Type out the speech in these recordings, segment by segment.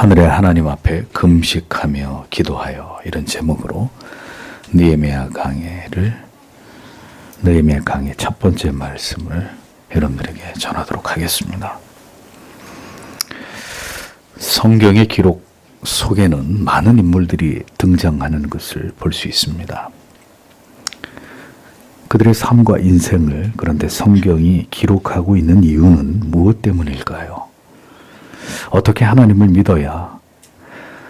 하늘의 하나님 앞에 금식하며 기도하여, 이런 제목으로 느헤미야 강의 첫 번째 말씀을 여러분들에게 전하도록 하겠습니다. 성경의 기록 속에는 많은 인물들이 등장하는 것을 볼 수 있습니다. 그들의 삶과 인생을 그런데 성경이 기록하고 있는 이유는 무엇 때문일까요? 어떻게 하나님을 믿어야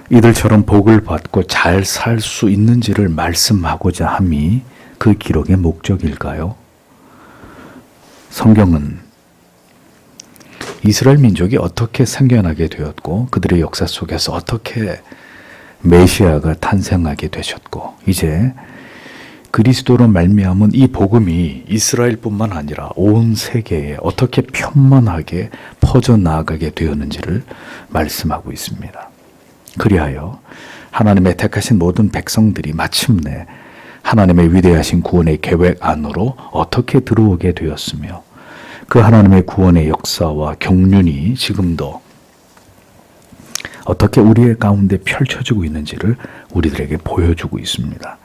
이들처럼 복을 받고 잘 살 수 있는지를 말씀하고자 함이 그 기록의 목적일까요? 성경은 이스라엘 민족이 어떻게 생겨나게 되었고 그들의 역사 속에서 어떻게 메시아가 탄생하게 되셨고 이제 그리스도로 말미암은 이 복음이 이스라엘뿐만 아니라 온 세계에 어떻게 편만하게 퍼져나가게 되었는지를 말씀하고 있습니다. 그리하여 하나님의 택하신 모든 백성들이 마침내 하나님의 위대하신 구원의 계획 안으로 어떻게 들어오게 되었으며 그 하나님의 구원의 역사와 경륜이 지금도 어떻게 우리의 가운데 펼쳐지고 있는지를 우리들에게 보여주고 있습니다.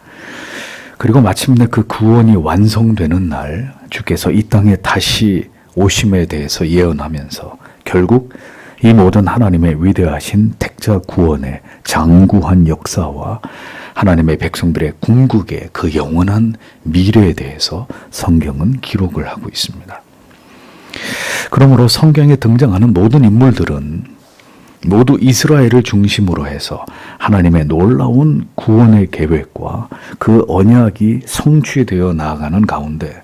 그리고 마침내 그 구원이 완성되는 날 주께서 이 땅에 다시 오심에 대해서 예언하면서 결국 이 모든 하나님의 위대하신 택자 구원의 장구한 역사와 하나님의 백성들의 궁극의 그 영원한 미래에 대해서 성경은 기록을 하고 있습니다. 그러므로 성경에 등장하는 모든 인물들은 모두 이스라엘을 중심으로 해서 하나님의 놀라운 구원의 계획과 그 언약이 성취되어 나아가는 가운데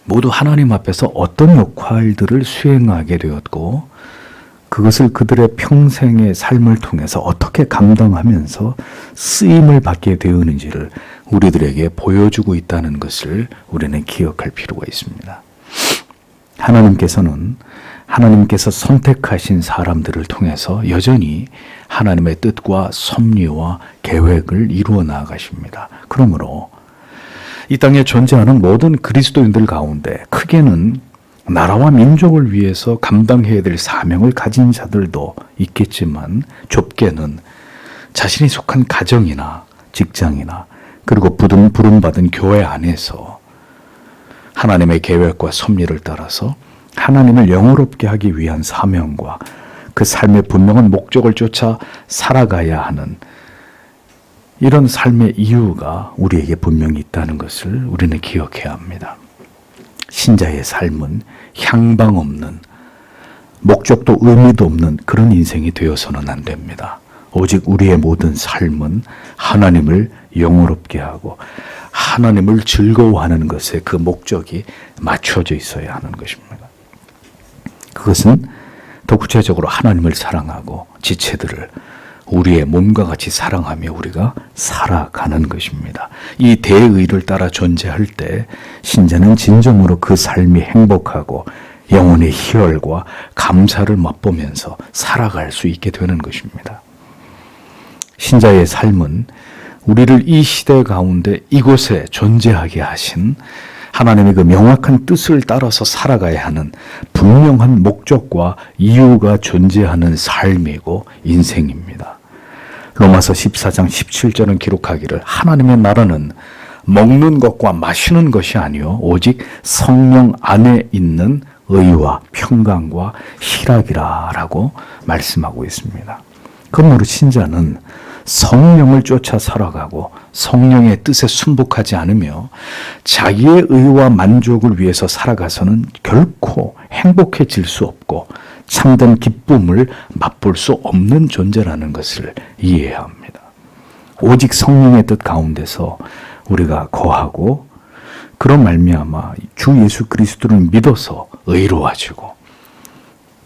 모두 하나님 앞에서 어떤 역할들을 수행하게 되었고 그것을 그들의 평생의 삶을 통해서 어떻게 감당하면서 쓰임을 받게 되었는지를 우리들에게 보여주고 있다는 것을 우리는 기억할 필요가 있습니다. 하나님께서 선택하신 사람들을 통해서 여전히 하나님의 뜻과 섭리와 계획을 이루어 나가십니다. 그러므로 이 땅에 존재하는 모든 그리스도인들 가운데 크게는 나라와 민족을 위해서 감당해야 될 사명을 가진 자들도 있겠지만 좁게는 자신이 속한 가정이나 직장이나 그리고 부름받은 교회 안에서 하나님의 계획과 섭리를 따라서 하나님을 영화롭게 하기 위한 사명과 그 삶의 분명한 목적을 쫓아 살아가야 하는 이런 삶의 이유가 우리에게 분명히 있다는 것을 우리는 기억해야 합니다. 신자의 삶은 향방 없는, 목적도 의미도 없는 그런 인생이 되어서는 안 됩니다. 오직 우리의 모든 삶은 하나님을 영화롭게 하고 하나님을 즐거워하는 것에 그 목적이 맞춰져 있어야 하는 것입니다. 그것은 더 구체적으로 하나님을 사랑하고 지체들을 우리의 몸과 같이 사랑하며 우리가 살아가는 것입니다. 이 대의를 따라 존재할 때 신자는 진정으로 그 삶이 행복하고 영혼의 희열과 감사를 맛보면서 살아갈 수 있게 되는 것입니다. 신자의 삶은 우리를 이 시대 가운데 이곳에 존재하게 하신 하나님의 그 명확한 뜻을 따라서 살아가야 하는 분명한 목적과 이유가 존재하는 삶이고 인생입니다. 로마서 14장 17절은 기록하기를 하나님의 나라는 먹는 것과 마시는 것이 아니요 오직 성령 안에 있는 의와 평강과 희락이라 라고 말씀하고 있습니다. 그러므로 신자는 성령을 쫓아 살아가고 성령의 뜻에 순복하지 않으며 자기의 의와 만족을 위해서 살아가서는 결코 행복해질 수 없고 참된 기쁨을 맛볼 수 없는 존재라는 것을 이해해야 합니다. 오직 성령의 뜻 가운데서 우리가 거하고 그런 말미암아 주 예수 그리스도를 믿어서 의로워지고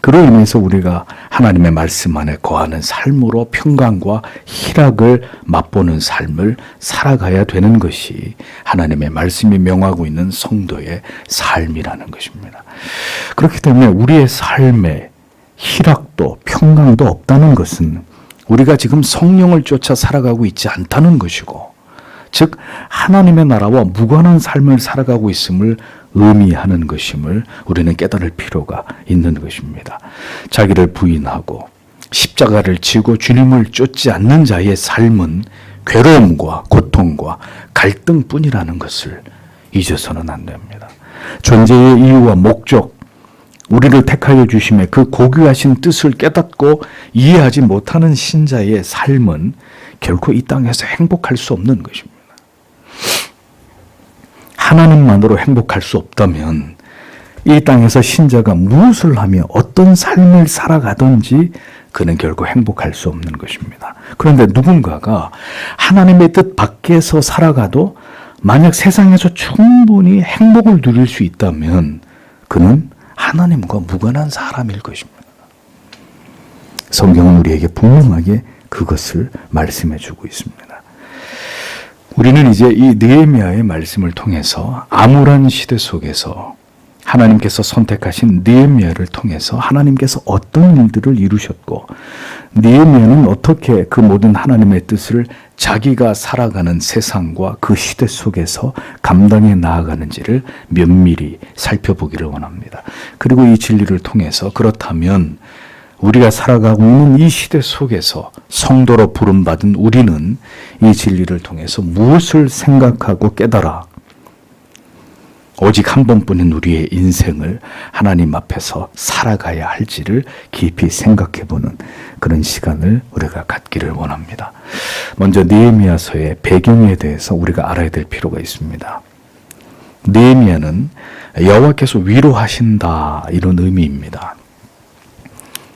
그로 인해서 우리가 하나님의 말씀 안에 거하는 삶으로 평강과 희락을 맛보는 삶을 살아가야 되는 것이 하나님의 말씀이 명하고 있는 성도의 삶이라는 것입니다. 그렇기 때문에 우리의 삶에 희락도 평강도 없다는 것은 우리가 지금 성령을 쫓아 살아가고 있지 않다는 것이고 즉 하나님의 나라와 무관한 삶을 살아가고 있음을 의미하는 것임을 우리는 깨달을 필요가 있는 것입니다. 자기를 부인하고 십자가를 지고 주님을 쫓지 않는 자의 삶은 괴로움과 고통과 갈등뿐이라는 것을 잊어서는 안 됩니다. 존재의 이유와 목적, 우리를 택하여 주심의 그 고귀하신 뜻을 깨닫고 이해하지 못하는 신자의 삶은 결코 이 땅에서 행복할 수 없는 것입니다. 하나님만으로 행복할 수 없다면 이 땅에서 신자가 무엇을 하며 어떤 삶을 살아가든지 그는 결코 행복할 수 없는 것입니다. 그런데 누군가가 하나님의 뜻 밖에서 살아가도 만약 세상에서 충분히 행복을 누릴 수 있다면 그는 하나님과 무관한 사람일 것입니다. 성경은 우리에게 분명하게 그것을 말씀해 주고 있습니다. 우리는 이제 이 느헤미야의 말씀을 통해서 암울한 시대 속에서 하나님께서 선택하신 느헤미야를 통해서 하나님께서 어떤 일들을 이루셨고 느헤미야는 어떻게 그 모든 하나님의 뜻을 자기가 살아가는 세상과 그 시대 속에서 감당해 나아가는지를 면밀히 살펴보기를 원합니다. 그리고 이 진리를 통해서 그렇다면 우리가 살아가고 있는 이 시대 속에서 성도로 부름받은 우리는 이 진리를 통해서 무엇을 생각하고 깨달아 오직 한 번뿐인 우리의 인생을 하나님 앞에서 살아가야 할지를 깊이 생각해보는 그런 시간을 우리가 갖기를 원합니다. 먼저 느헤미야서의 배경에 대해서 우리가 알아야 될 필요가 있습니다. 느헤미야는 여호와께서 위로하신다 이런 의미입니다.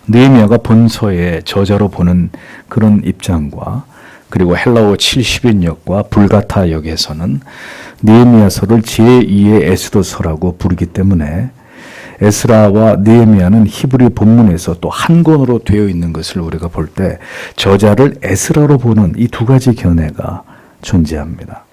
느헤미야가 본서의 저자로 보는 그런 입장과 그리고 헬라어 70인역과 불가타 역에서는 느헤미야서를 제2의 에스더서라고 부르기 때문에 에스라와 느헤미야는 히브리 본문에서 또 한 권으로 되어 있는 것을 우리가 볼 때 저자를 에스라로 보는 이 두 가지 견해가 존재합니다.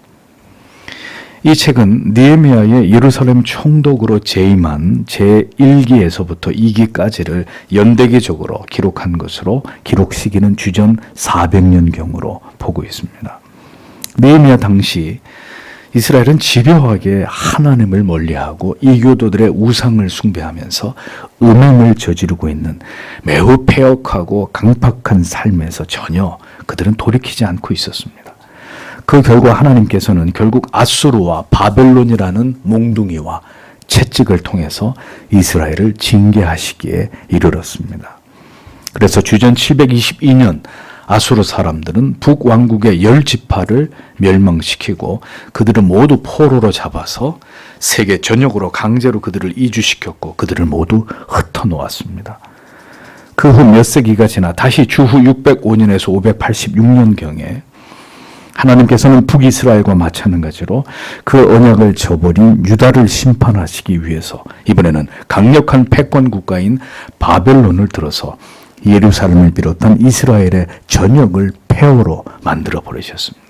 이 책은 느헤미야의 예루살렘 총독으로 재임한 제1기에서부터 2기까지를 연대기적으로 기록한 것으로 기록 시기는 주전 400년경으로 보고 있습니다. 느헤미야 당시 이스라엘은 집요하게 하나님을 멀리하고 이교도들의 우상을 숭배하면서 음행을 저지르고 있는 매우 패역하고 강팍한 삶에서 전혀 그들은 돌이키지 않고 있었습니다. 그 결과 하나님께서는 결국 아수르와 바벨론이라는 몽둥이와 채찍을 통해서 이스라엘을 징계하시기에 이르렀습니다. 그래서 주전 722년 아수르 사람들은 북왕국의 10지파를 멸망시키고 그들을 모두 포로로 잡아서 세계 전역으로 강제로 그들을 이주시켰고 그들을 모두 흩어놓았습니다. 그 후 몇 세기가 지나 다시 주후 605년에서 586년경에 하나님께서는 북이스라엘과 마찬가지로 그 언약을 저버린 유다를 심판하시기 위해서 이번에는 강력한 패권 국가인 바벨론을 들어서 예루살렘을 비롯한 이스라엘의 전역을 폐허로 만들어 버리셨습니다.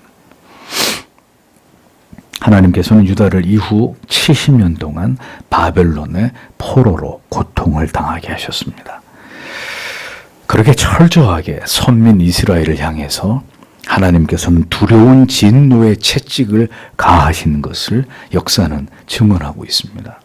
하나님께서는 유다를 이후 70년 동안 바벨론의 포로로 고통을 당하게 하셨습니다. 그렇게 철저하게 선민 이스라엘을 향해서 하나님께서는 두려운 진노의 채찍을 가하시는 것을 역사는 증언하고 있습니다.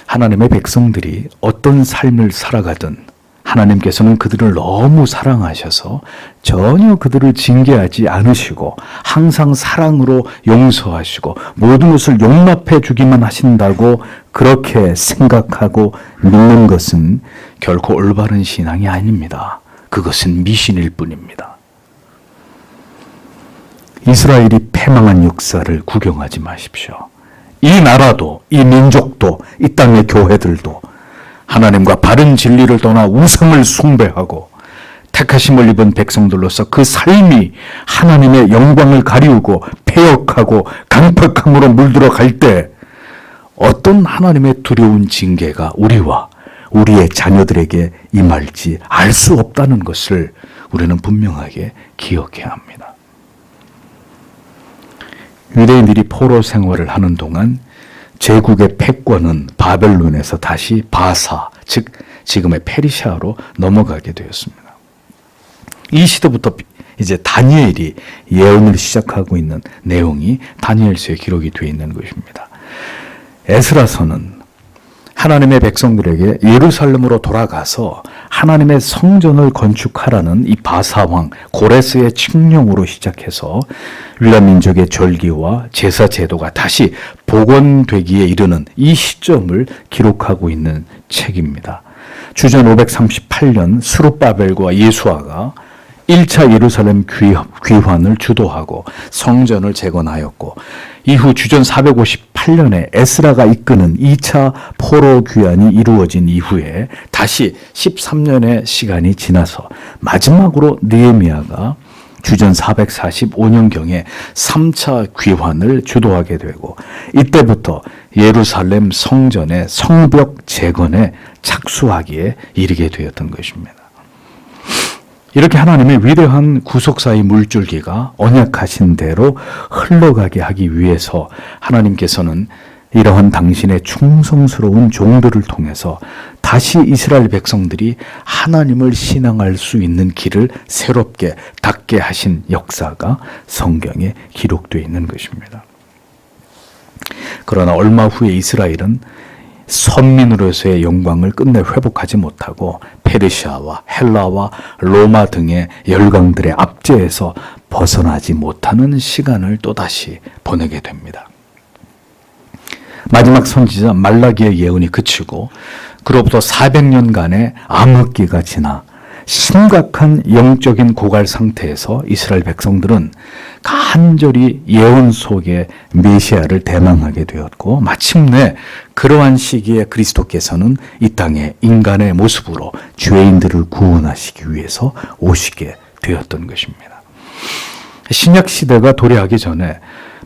하나님의 백성들이 어떤 삶을 살아가든 하나님께서는 그들을 너무 사랑하셔서 전혀 그들을 징계하지 않으시고 항상 사랑으로 용서하시고 모든 것을 용납해 주기만 하신다고 그렇게 생각하고 믿는 것은 결코 올바른 신앙이 아닙니다. 그것은 미신일 뿐입니다. 이스라엘이 패망한 역사를 구경하지 마십시오. 이 나라도 이 민족도 이 땅의 교회들도 하나님과 바른 진리를 떠나 우상을 숭배하고 택하심을 입은 백성들로서 그 삶이 하나님의 영광을 가리우고 패역하고 강팍함으로 물들어 갈 때 어떤 하나님의 두려운 징계가 우리와 우리의 자녀들에게 임할지 알 수 없다는 것을 우리는 분명하게 기억해야 합니다. 유대인들이 포로 생활을 하는 동안 제국의 패권은 바벨론에서 다시 바사, 즉 지금의 페르시아로 넘어가게 되었습니다. 이 시대부터 이제 다니엘이 예언을 시작하고 있는 내용이 다니엘서에 기록이 되어 있는 것입니다. 에스라서는 하나님의 백성들에게 예루살렘으로 돌아가서 하나님의 성전을 건축하라는 이 바사왕 고레스의 칙령으로 시작해서 율라 민족의 절기와 제사 제도가 다시 복원되기에 이르는 이 시점을 기록하고 있는 책입니다. 주전 538년 스룹바벨과 예수아가 1차 예루살렘 귀환을 주도하고 성전을 재건하였고, 이후 주전 458년에 에스라가 이끄는 2차 포로 귀환이 이루어진 이후에 다시 13년의 시간이 지나서 마지막으로 느헤미야가 주전 445년경에 3차 귀환을 주도하게 되고, 이때부터 예루살렘 성전의 성벽 재건에 착수하기에 이르게 되었던 것입니다. 이렇게 하나님의 위대한 구속사의 물줄기가 언약하신 대로 흘러가게 하기 위해서 하나님께서는 이러한 당신의 충성스러운 종들을 통해서 다시 이스라엘 백성들이 하나님을 신앙할 수 있는 길을 새롭게 닫게 하신 역사가 성경에 기록되어 있는 것입니다. 그러나 얼마 후에 이스라엘은 선민으로서의 영광을 끝내 회복하지 못하고 페르시아와 헬라와 로마 등의 열강들의 압제에서 벗어나지 못하는 시간을 또다시 보내게 됩니다. 마지막 선지자 말라기의 예언이 그치고 그로부터 400년간의 암흑기가 지나 심각한 영적인 고갈 상태에서 이스라엘 백성들은 간절히 예언 속에 메시아를 대망하게 되었고, 마침내 그러한 시기에 그리스도께서는 이 땅에 인간의 모습으로 죄인들을 구원하시기 위해서 오시게 되었던 것입니다. 신약 시대가 도래하기 전에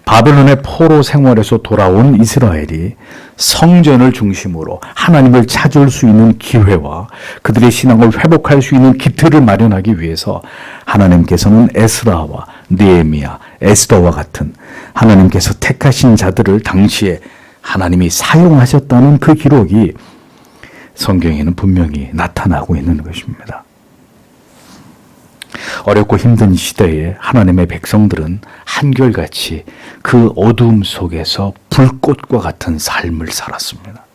바벨론의 포로 생활에서 돌아온 이스라엘이 성전을 중심으로 하나님을 찾을 수 있는 기회와 그들의 신앙을 회복할 수 있는 기틀을 마련하기 위해서 하나님께서는 에스라와 느헤미야, 에스더와 같은 하나님께서 택하신 자들을 당시에 하나님이 사용하셨다는 그 기록이 성경에는 분명히 나타나고 있는 것입니다. 어렵고 힘든 시대에 하나님의 백성들은 한결같이 그 어두움 속에서 불꽃과 같은 삶을 살았습니다.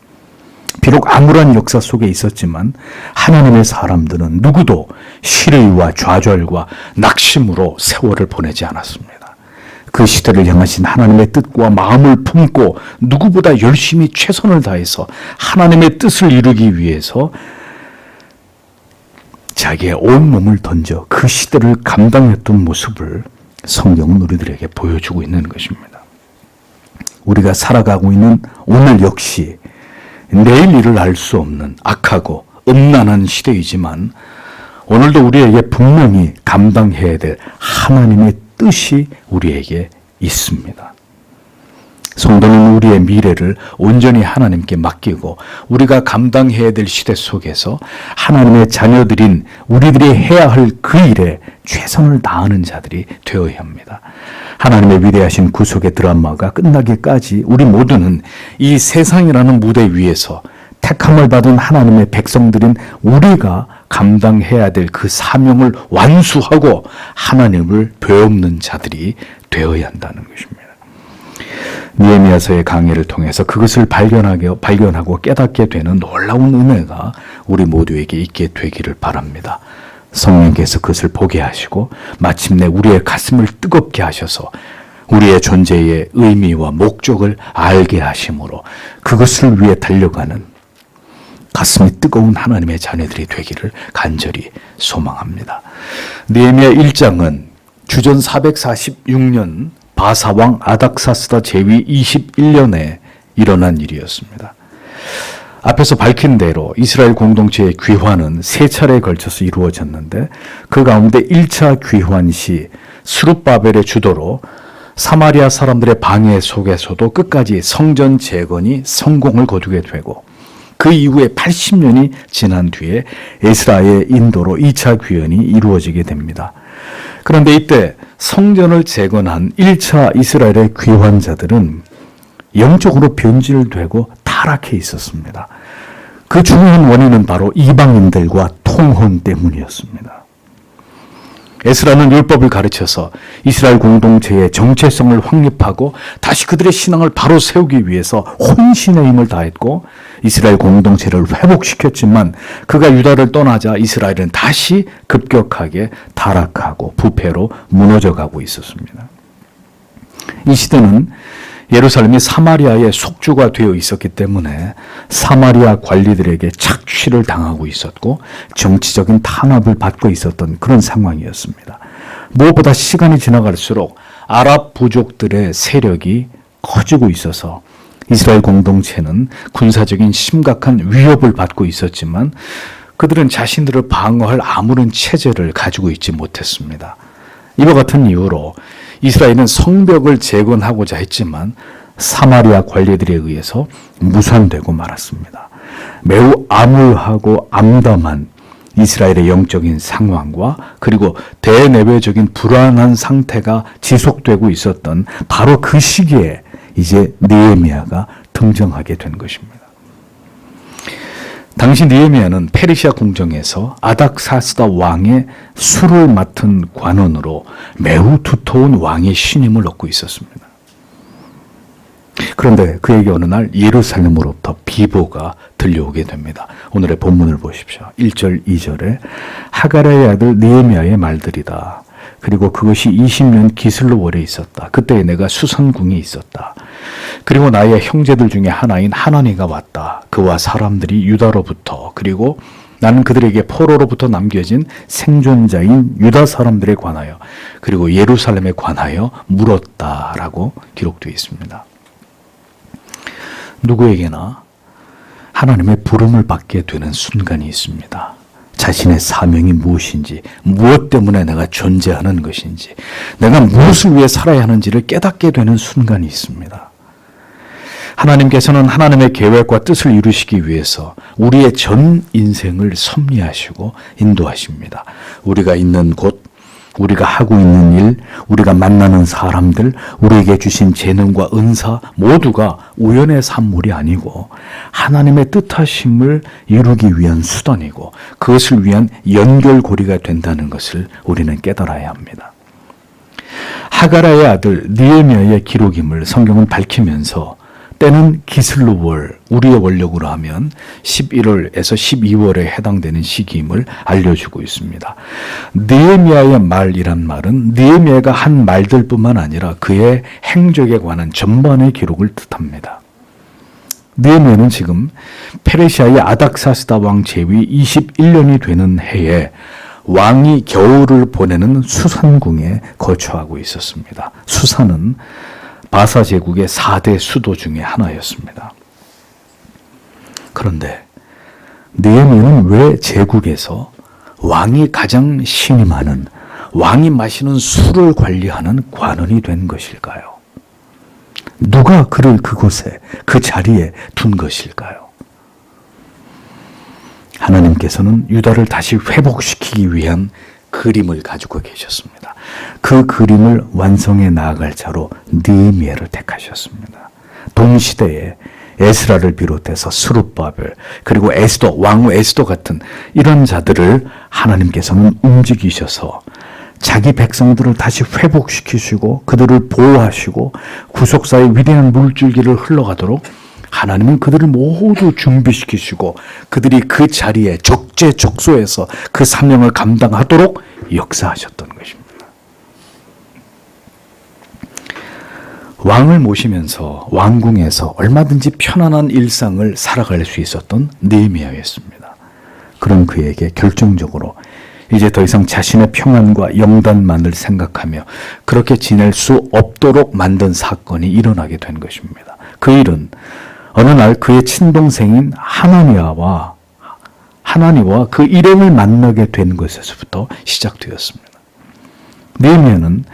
비록 암울한 역사 속에 있었지만 하나님의 사람들은 누구도 시르이와 좌절과 낙심으로 세월을 보내지 않았습니다. 그 시대를 향하신 하나님의 뜻과 마음을 품고 누구보다 열심히 최선을 다해서 하나님의 뜻을 이루기 위해서 자기의 온 몸을 던져 그 시대를 감당했던 모습을 성경은 우리들에게 보여주고 있는 것입니다. 우리가 살아가고 있는 오늘 역시 내일 일을 알 수 없는 악하고 음란한 시대이지만 오늘도 우리에게 분명히 감당해야 될 하나님의 뜻이 우리에게 있습니다. 성도는 우리의 미래를 온전히 하나님께 맡기고 우리가 감당해야 될 시대 속에서 하나님의 자녀들인 우리들이 해야 할 그 일에 최선을 다하는 자들이 되어야 합니다. 하나님의 위대하신 구속의 드라마가 끝나기까지 우리 모두는 이 세상이라는 무대 위에서 택함을 받은 하나님의 백성들인 우리가 감당해야 될 그 사명을 완수하고 하나님을 되옵는 자들이 되어야 한다는 것입니다. 느헤미야서의 강의를 통해서 그것을 발견하고 깨닫게 되는 놀라운 은혜가 우리 모두에게 있게 되기를 바랍니다. 성령께서 그것을 보게 하시고 마침내 우리의 가슴을 뜨겁게 하셔서 우리의 존재의 의미와 목적을 알게 하심으로 그것을 위해 달려가는 가슴이 뜨거운 하나님의 자녀들이 되기를 간절히 소망합니다. 느헤미야 1장은 주전 446년 바사왕 아닥사스다 제위 21년에 일어난 일이었습니다. 앞에서 밝힌 대로 이스라엘 공동체의 귀환은 세 차례에 걸쳐서 이루어졌는데 그 가운데 1차 귀환 시 스룹바벨의 주도로 사마리아 사람들의 방해 속에서도 끝까지 성전 재건이 성공을 거두게 되고 그 이후에 80년이 지난 뒤에 에스라의 인도로 2차 귀환이 이루어지게 됩니다. 그런데 이때 성전을 재건한 1차 이스라엘의 귀환자들은 영적으로 변질되고 타락해 있었습니다. 그 중요한 원인은 바로 이방인들과 통혼 때문이었습니다. 에스라는 율법을 가르쳐서 이스라엘 공동체의 정체성을 확립하고 다시 그들의 신앙을 바로 세우기 위해서 혼신의 힘을 다했고 이스라엘 공동체를 회복시켰지만 그가 유다를 떠나자 이스라엘은 다시 급격하게 타락하고 부패로 무너져가고 있었습니다. 이 시대는 예루살렘이 사마리아의 속주가 되어 있었기 때문에 사마리아 관리들에게 착취를 당하고 있었고 정치적인 탄압을 받고 있었던 그런 상황이었습니다. 무엇보다 시간이 지나갈수록 아랍 부족들의 세력이 커지고 있어서 이스라엘 공동체는 군사적인 심각한 위협을 받고 있었지만 그들은 자신들을 방어할 아무런 체제를 가지고 있지 못했습니다. 이와 같은 이유로 이스라엘은 성벽을 재건하고자 했지만 사마리아 관리들에 의해서 무산되고 말았습니다. 매우 암울하고 암담한 이스라엘의 영적인 상황과 그리고 대내외적인 불안한 상태가 지속되고 있었던 바로 그 시기에 이제 느헤미야가 등장하게 된 것입니다. 당시 느헤미야는 페르시아 궁정에서 아닥사스다 왕의 수를 맡은 관원으로 매우 두터운 왕의 신임을 얻고 있었습니다. 그런데 그에게 어느 날 예루살렘으로부터 비보가 들려오게 됩니다. 오늘의 본문을 보십시오. 1절, 2절에 하가랴의 아들 느헤미야의 말들이다. 그리고 그것이 20년 기슬로월에 있었다. 그때 내가 수산궁에 있었다. 그리고 나의 형제들 중에 하나인 하나니가 왔다. 그와 사람들이 유다로부터 그리고 나는 그들에게 포로로부터 남겨진 생존자인 유다 사람들에 관하여 그리고 예루살렘에 관하여 물었다라고 기록되어 있습니다. 누구에게나 하나님의 부름을 받게 되는 순간이 있습니다. 자신의 사명이 무엇인지, 무엇 때문에 내가 존재하는 것인지, 내가 무엇을 위해 살아야 하는지를 깨닫게 되는 순간이 있습니다. 하나님께서는 하나님의 계획과 뜻을 이루시기 위해서 우리의 전 인생을 섭리하시고 인도하십니다. 우리가 있는 곳, 우리가 하고 있는 일, 우리가 만나는 사람들, 우리에게 주신 재능과 은사 모두가 우연의 산물이 아니고 하나님의 뜻하심을 이루기 위한 수단이고 그것을 위한 연결고리가 된다는 것을 우리는 깨달아야 합니다. 하가랴의 아들 느헤미야의 기록임을 성경은 밝히면서 때는 기슬로월, 우리의 원력으로 하면 11월에서 12월에 해당되는 시기임을 알려주고 있습니다. 느헤미야의 말이란 말은 느헤미야가 한 말들뿐만 아니라 그의 행적에 관한 전반의 기록을 뜻합니다. 느헤미야는 지금 페르시아의 아닥사스다 왕 재위 21년이 되는 해에 왕이 겨울을 보내는 수산궁에 거처하고 있었습니다. 수산은 바사 제국의 4대 수도 중에 하나였습니다. 그런데 느헤미야는 왜 제국에서 왕이 가장 신임하는, 왕이 마시는 술을 관리하는 관원이 된 것일까요? 누가 그를 그곳에, 그 자리에 둔 것일까요? 하나님께서는 유다를 다시 회복시키기 위한 그림을 가지고 계셨습니다. 그 그림을 완성해 나아갈 자로 느헤미야를 택하셨습니다. 동시대에 에스라를 비롯해서 스룹바벨 그리고 에스더, 왕후 에스더 같은 이런 자들을 하나님께서는 움직이셔서 자기 백성들을 다시 회복시키시고 그들을 보호하시고 구속사의 위대한 물줄기를 흘러가도록 하나님은 그들을 모두 준비시키시고 그들이 그 자리에 적재적소에서 그 사명을 감당하도록 역사하셨던 것입니다. 왕을 모시면서 왕궁에서 얼마든지 편안한 일상을 살아갈 수 있었던 느헤미야였습니다. 그런 그에게 결정적으로 이제 더 이상 자신의 평안과 영단만을 생각하며 그렇게 지낼 수 없도록 만든 사건이 일어나게 된 것입니다. 그 일은 어느 날 그의 친동생인 하나니와 그 일행을 만나게 된 것에서부터 시작되었습니다. 느헤미야는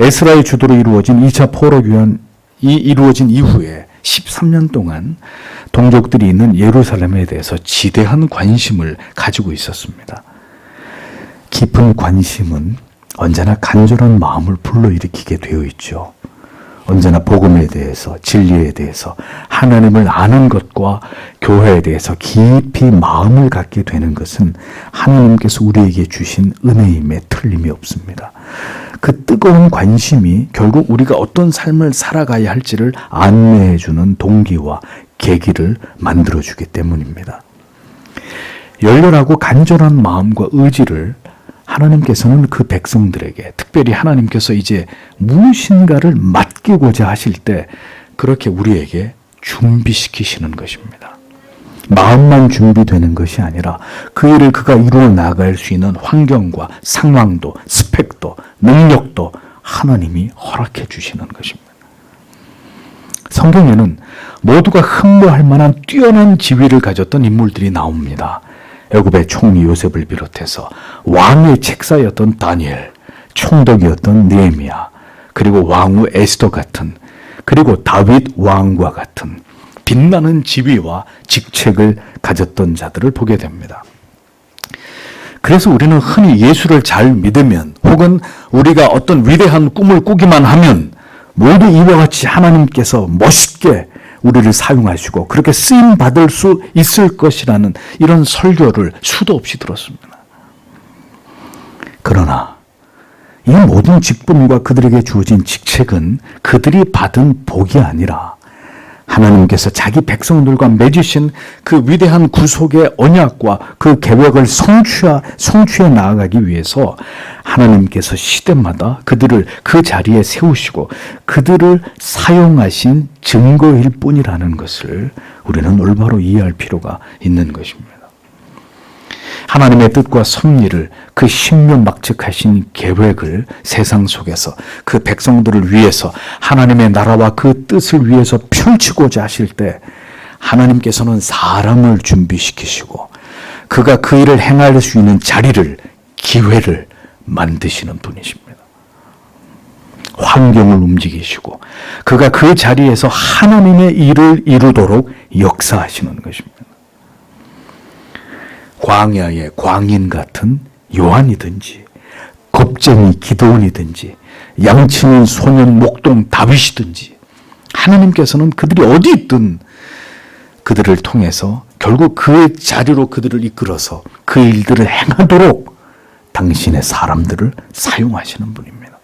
에스라의 주도로 이루어진 2차 포로교환이 이루어진 이후에 13년 동안 동족들이 있는 예루살렘에 대해서 지대한 관심을 가지고 있었습니다. 깊은 관심은 언제나 간절한 마음을 불러일으키게 되어 있죠. 언제나 복음에 대해서, 진리에 대해서, 하나님을 아는 것과 교회에 대해서 깊이 마음을 갖게 되는 것은 하나님께서 우리에게 주신 은혜임에 틀림이 없습니다. 그 뜨거운 관심이 결국 우리가 어떤 삶을 살아가야 할지를 안내해주는 동기와 계기를 만들어주기 때문입니다. 열렬하고 간절한 마음과 의지를 하나님께서는 그 백성들에게, 특별히 하나님께서 이제 무엇인가를 맡기고자 하실 때 그렇게 우리에게 준비시키시는 것입니다. 마음만 준비되는 것이 아니라 그 일을 그가 이루어 나갈 수 있는 환경과 상황도, 스펙도, 능력도 하나님이 허락해 주시는 것입니다. 성경에는 모두가 흠모할 만한 뛰어난 지위를 가졌던 인물들이 나옵니다. 애굽의 총리 요셉을 비롯해서 왕의 책사였던 다니엘, 총독이었던 느헤미야, 그리고 왕후 에스더 같은, 그리고 다윗 왕과 같은 빛나는 지위와 직책을 가졌던 자들을 보게 됩니다. 그래서 우리는 흔히 예수를 잘 믿으면, 혹은 우리가 어떤 위대한 꿈을 꾸기만 하면 모두 이와 같이 하나님께서 멋있게 우리를 사용하시고 그렇게 쓰임 받을 수 있을 것이라는 이런 설교를 수도 없이 들었습니다. 그러나 이 모든 직분과 그들에게 주어진 직책은 그들이 받은 복이 아니라 하나님께서 자기 백성들과 맺으신 그 위대한 구속의 언약과 그 계획을 성취해 나아가기 위해서 하나님께서 시대마다 그들을 그 자리에 세우시고 그들을 사용하신 증거일 뿐이라는 것을 우리는 올바로 이해할 필요가 있는 것입니다. 하나님의 뜻과 섭리를, 그 신명막측하신 계획을 세상 속에서 그 백성들을 위해서, 하나님의 나라와 그 뜻을 위해서 펼치고자 하실 때 하나님께서는 사람을 준비시키시고 그가 그 일을 행할 수 있는 자리를, 기회를 만드시는 분이십니다. 환경을 움직이시고 그가 그 자리에서 하나님의 일을 이루도록 역사하시는 것입니다. 광야의 광인 같은 요한이든지, 겁쟁이 기드온이든지, 양치는 소년 목동 다윗이든지, 하나님께서는 그들이 어디 있든 그들을 통해서 결국 그 자리로 그들을 이끌어서 그 일들을 행하도록 당신의 사람들을 사용하시는 분입니다.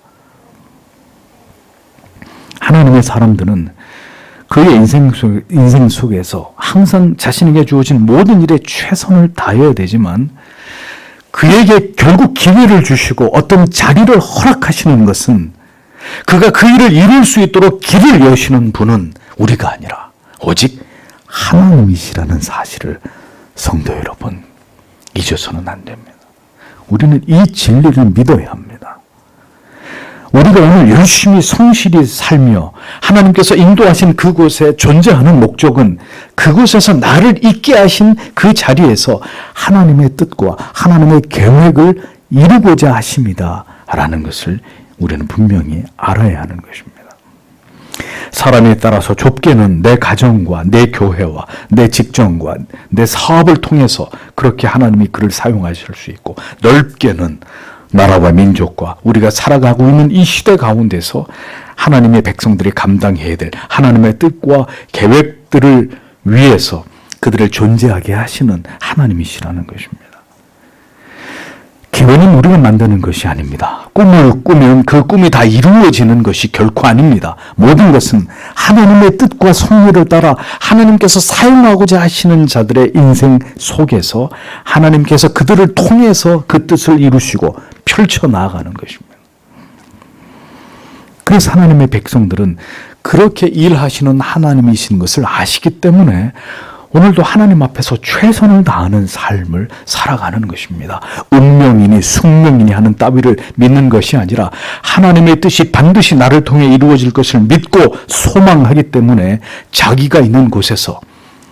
하나님의 사람들은 그의 인생 속에서 항상 자신에게 주어진 모든 일에 최선을 다해야 되지만 그에게 결국 기회를 주시고 어떤 자리를 허락하시는 것은 그가 그 일을 이룰 수 있도록 길을 여시는 분은 우리가 아니라 오직 하나님이시라는 사실을 성도 여러분 잊어서는 안 됩니다. 우리는 이 진리를 믿어야 합니다. 우리가 오늘 열심히 성실히 살며 하나님께서 인도하신 그곳에 존재하는 목적은 그곳에서 나를 있게 하신 그 자리에서 하나님의 뜻과 하나님의 계획을 이루고자 하심이다 라는 것을 우리는 분명히 알아야 하는 것입니다. 사람에 따라서 좁게는 내 가정과 내 교회와 내 직장과 내 사업을 통해서 그렇게 하나님이 그를 사용하실 수 있고, 넓게는 나라와 민족과 우리가 살아가고 있는 이 시대 가운데서 하나님의 백성들이 감당해야 될 하나님의 뜻과 계획들을 위해서 그들을 존재하게 하시는 하나님이시라는 것입니다. 기회는 우리가 만드는 것이 아닙니다. 꿈을 꾸면 그 꿈이 다 이루어지는 것이 결코 아닙니다. 모든 것은 하나님의 뜻과 섭리를 따라 하나님께서 사용하고자 하시는 자들의 인생 속에서 하나님께서 그들을 통해서 그 뜻을 이루시고 펼쳐나가는 것입니다. 그래서 하나님의 백성들은 그렇게 일하시는 하나님이신 것을 아시기 때문에 오늘도 하나님 앞에서 최선을 다하는 삶을 살아가는 것입니다. 운명이니 숙명이니 하는 따위를 믿는 것이 아니라 하나님의 뜻이 반드시 나를 통해 이루어질 것을 믿고 소망하기 때문에 자기가 있는 곳에서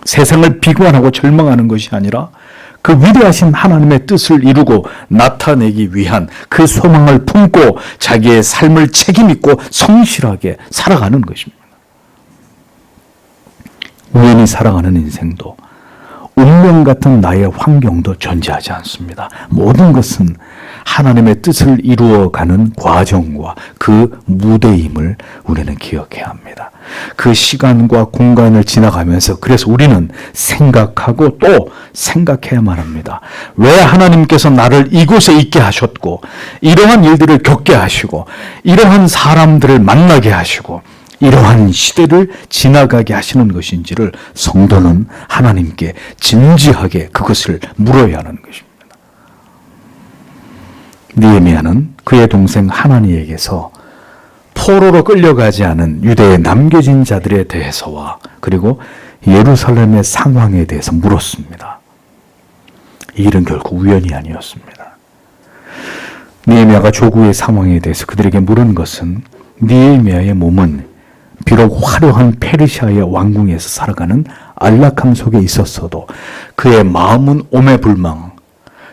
세상을 비관하고 절망하는 것이 아니라 그 위대하신 하나님의 뜻을 이루고 나타내기 위한 그 소망을 품고 자기의 삶을 책임있고 성실하게 살아가는 것입니다. 우연히 살아가는 인생도, 운명 같은 나의 환경도 존재하지 않습니다. 모든 것은 하나님의 뜻을 이루어가는 과정과 그 무대임을 우리는 기억해야 합니다. 그 시간과 공간을 지나가면서 그래서 우리는 생각하고 또 생각해야만 합니다. 왜 하나님께서 나를 이곳에 있게 하셨고 이러한 일들을 겪게 하시고 이러한 사람들을 만나게 하시고 이러한 시대를 지나가게 하시는 것인지를 성도는 하나님께 진지하게 그것을 물어야 하는 것입니다. 느헤미야는 그의 동생 하나니에게서 포로로 끌려가지 않은 유대에 남겨진 자들에 대해서와 그리고 예루살렘의 상황에 대해서 물었습니다. 이 일은 결코 우연이 아니었습니다. 느헤미야가 조국의 상황에 대해서 그들에게 물은 것은 느헤미야의 몸은 비록 화려한 페르시아의 왕궁에서 살아가는 안락함 속에 있었어도 그의 마음은 오매불망,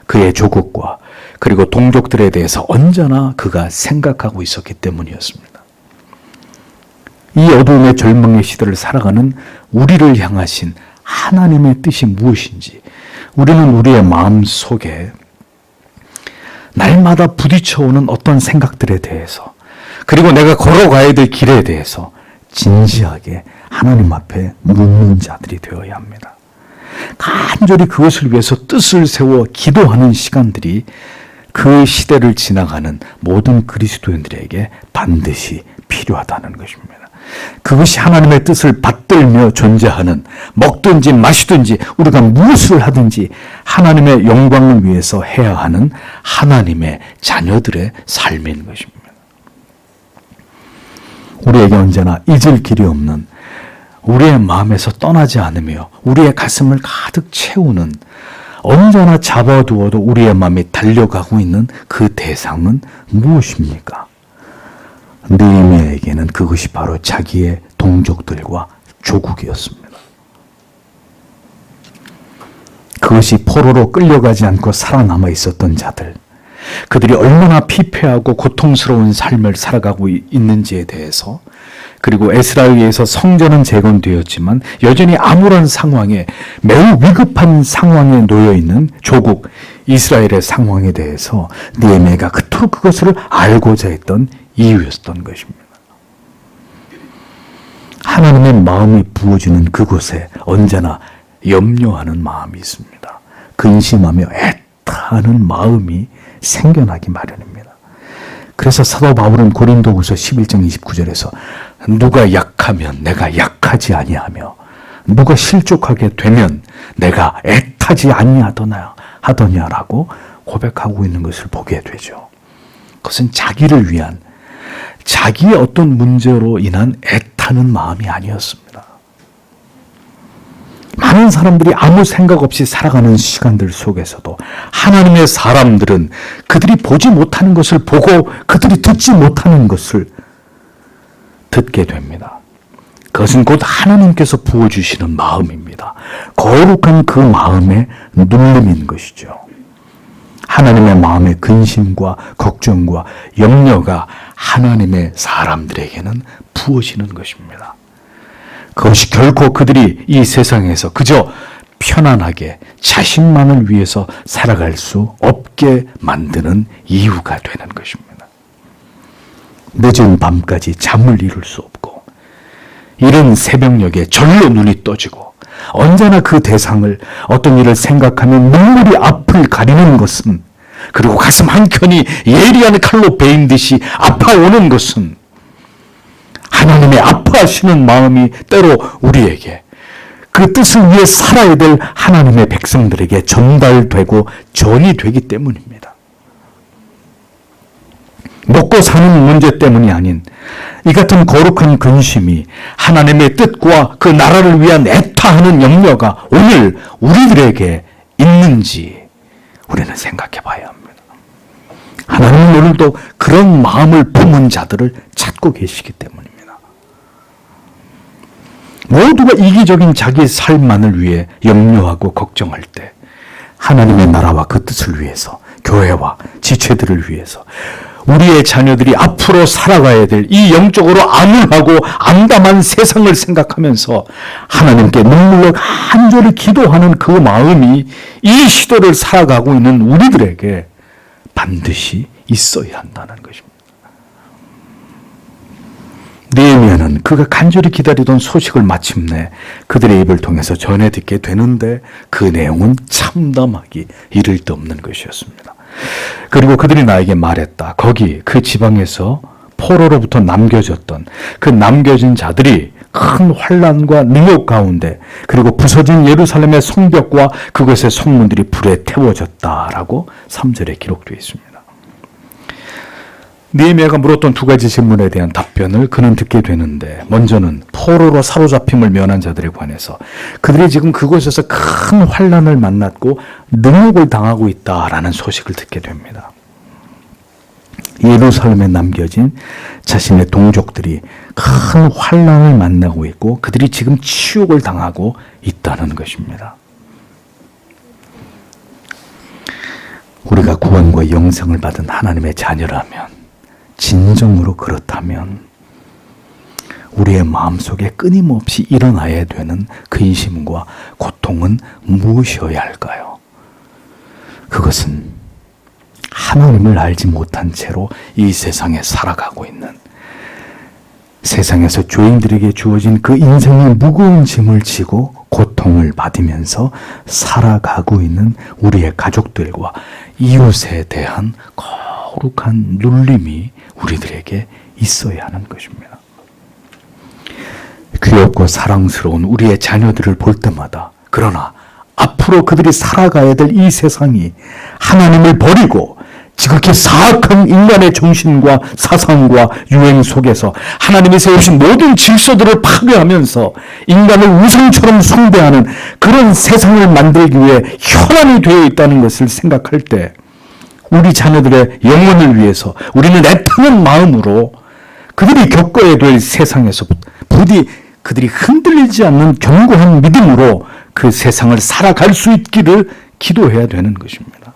그의 조국과 그리고 동족들에 대해서 언제나 그가 생각하고 있었기 때문이었습니다. 이 어두움의 절망의 시대를 살아가는 우리를 향하신 하나님의 뜻이 무엇인지 우리는 우리의 마음 속에 날마다 부딪혀오는 어떤 생각들에 대해서 그리고 내가 걸어가야 될 길에 대해서 진지하게 하나님 앞에 묻는 자들이 되어야 합니다. 간절히 그것을 위해서 뜻을 세워 기도하는 시간들이 그 시대를 지나가는 모든 그리스도인들에게 반드시 필요하다는 것입니다. 그것이 하나님의 뜻을 받들며 존재하는 먹든지 마시든지 우리가 무엇을 하든지 하나님의 영광을 위해서 해야 하는 하나님의 자녀들의 삶인 것입니다. 우리에게 언제나 잊을 길이 없는 우리의 마음에서 떠나지 않으며 우리의 가슴을 가득 채우는 언제나 잡아두어도 우리의 마음이 달려가고 있는 그 대상은 무엇입니까? 느헤미야에게는 그것이 바로 자기의 동족들과 조국이었습니다. 그것이 포로로 끌려가지 않고 살아남아 있었던 자들, 그들이 얼마나 피폐하고 고통스러운 삶을 살아가고 있는지에 대해서 그리고 에스라에 의해서 성전은 재건되었지만 여전히 암울한 상황에 매우 위급한 상황에 놓여있는 조국 이스라엘의 상황에 대해서 느헤미야가 그토록 그것을 알고자 했던 이유였던 것입니다. 하나님의 마음이 부어지는 그곳에 언제나 염려하는 마음이 있습니다. 근심하며 애타하는 마음이 생겨나기 마련입니다. 그래서 사도 바울은 고린도후서 11장 29절에서 누가 약하면 내가 약하지 아니하며 누가 실족하게 되면 내가 애타지 아니하더냐라고 고백하고 있는 것을 보게 되죠. 그것은 자기를 위한 자기의 어떤 문제로 인한 애타는 마음이 아니었습니다. 많은 사람들이 아무 생각 없이 살아가는 시간들 속에서도 하나님의 사람들은 그들이 보지 못하는 것을 보고 그들이 듣지 못하는 것을 듣게 됩니다. 그것은 곧 하나님께서 부어주시는 마음입니다. 거룩한 그 마음의 눌림인 것이죠. 하나님의 마음의 근심과 걱정과 염려가 하나님의 사람들에게는 부어지는 것입니다. 그것이 결코 그들이 이 세상에서 그저 편안하게 자신만을 위해서 살아갈 수 없게 만드는 이유가 되는 것입니다. 늦은 밤까지 잠을 이룰 수 없고 이른 새벽녘에 절로 눈이 떠지고 언제나 그 대상을 어떤 일을 생각하면 눈물이 앞을 가리는 것은 그리고 가슴 한켠이 예리한 칼로 베인 듯이 아파오는 것은 하나님의 아파하시는 마음이 때로 우리에게 그 뜻을 위해 살아야 될 하나님의 백성들에게 전달되고 전이 되기 때문입니다. 먹고 사는 문제 때문이 아닌 이 같은 거룩한 근심이 하나님의 뜻과 그 나라를 위한 애타하는 염려가 오늘 우리들에게 있는지 우리는 생각해 봐야 합니다. 하나님은 오늘도 그런 마음을 품은 자들을 찾고 계시기 때문입니다. 모두가 이기적인 자기 삶만을 위해 염려하고 걱정할 때 하나님의 나라와 그 뜻을 위해서 교회와 지체들을 위해서 우리의 자녀들이 앞으로 살아가야 될 이 영적으로 암울하고 암담한 세상을 생각하면서 하나님께 눈물로 간절히 기도하는 그 마음이 이 시대를 살아가고 있는 우리들에게 반드시 있어야 한다는 것입니다. 느헤미야는 그가 간절히 기다리던 소식을 마침내 그들의 입을 통해서 전해 듣게 되는데 그 내용은 참담하기 이를 데 없는 것이었습니다. 그리고 그들이 나에게 말했다. 거기 그 지방에서 포로로부터 남겨졌던 그 남겨진 자들이 큰 환난과 능욕 가운데 그리고 부서진 예루살렘의 성벽과 그것의 성문들이 불에 태워졌다라고 3절에 기록되어 있습니다. 느헤미야가 물었던 두 가지 질문에 대한 답변을 그는 듣게 되는데, 먼저는 포로로 사로잡힘을 면한 자들에 관해서 그들이 지금 그곳에서 큰 환난을 만났고 능욕을 당하고 있다라는 소식을 듣게 됩니다. 예루살렘에 남겨진 자신의 동족들이 큰 환난을 만나고 있고 그들이 지금 치욕을 당하고 있다는 것입니다. 우리가 구원과 영생을 받은 하나님의 자녀라면, 진정으로 그렇다면 우리의 마음속에 끊임없이 일어나야 되는 근심과 고통은 무엇이어야 할까요? 그것은 하나님을 알지 못한 채로 이 세상에 살아가고 있는, 세상에서 죄인들에게 주어진 그 인생의 무거운 짐을 지고 고통을 받으면서 살아가고 있는 우리의 가족들과 이웃에 대한 거룩한 눌림이 우리들에게 있어야 하는 것입니다. 귀엽고 사랑스러운 우리의 자녀들을 볼 때마다, 그러나 앞으로 그들이 살아가야 될 이 세상이 하나님을 버리고 지극히 사악한 인간의 정신과 사상과 유행 속에서 하나님이 세우신 모든 질서들을 파괴하면서 인간을 우상처럼 숭배하는 그런 세상을 만들기 위해 혈안이 되어 있다는 것을 생각할 때, 우리 자녀들의 영혼을 위해서 우리는 애타는 마음으로 그들이 겪어야 될 세상에서 부디 그들이 흔들리지 않는 견고한 믿음으로 그 세상을 살아갈 수 있기를 기도해야 되는 것입니다.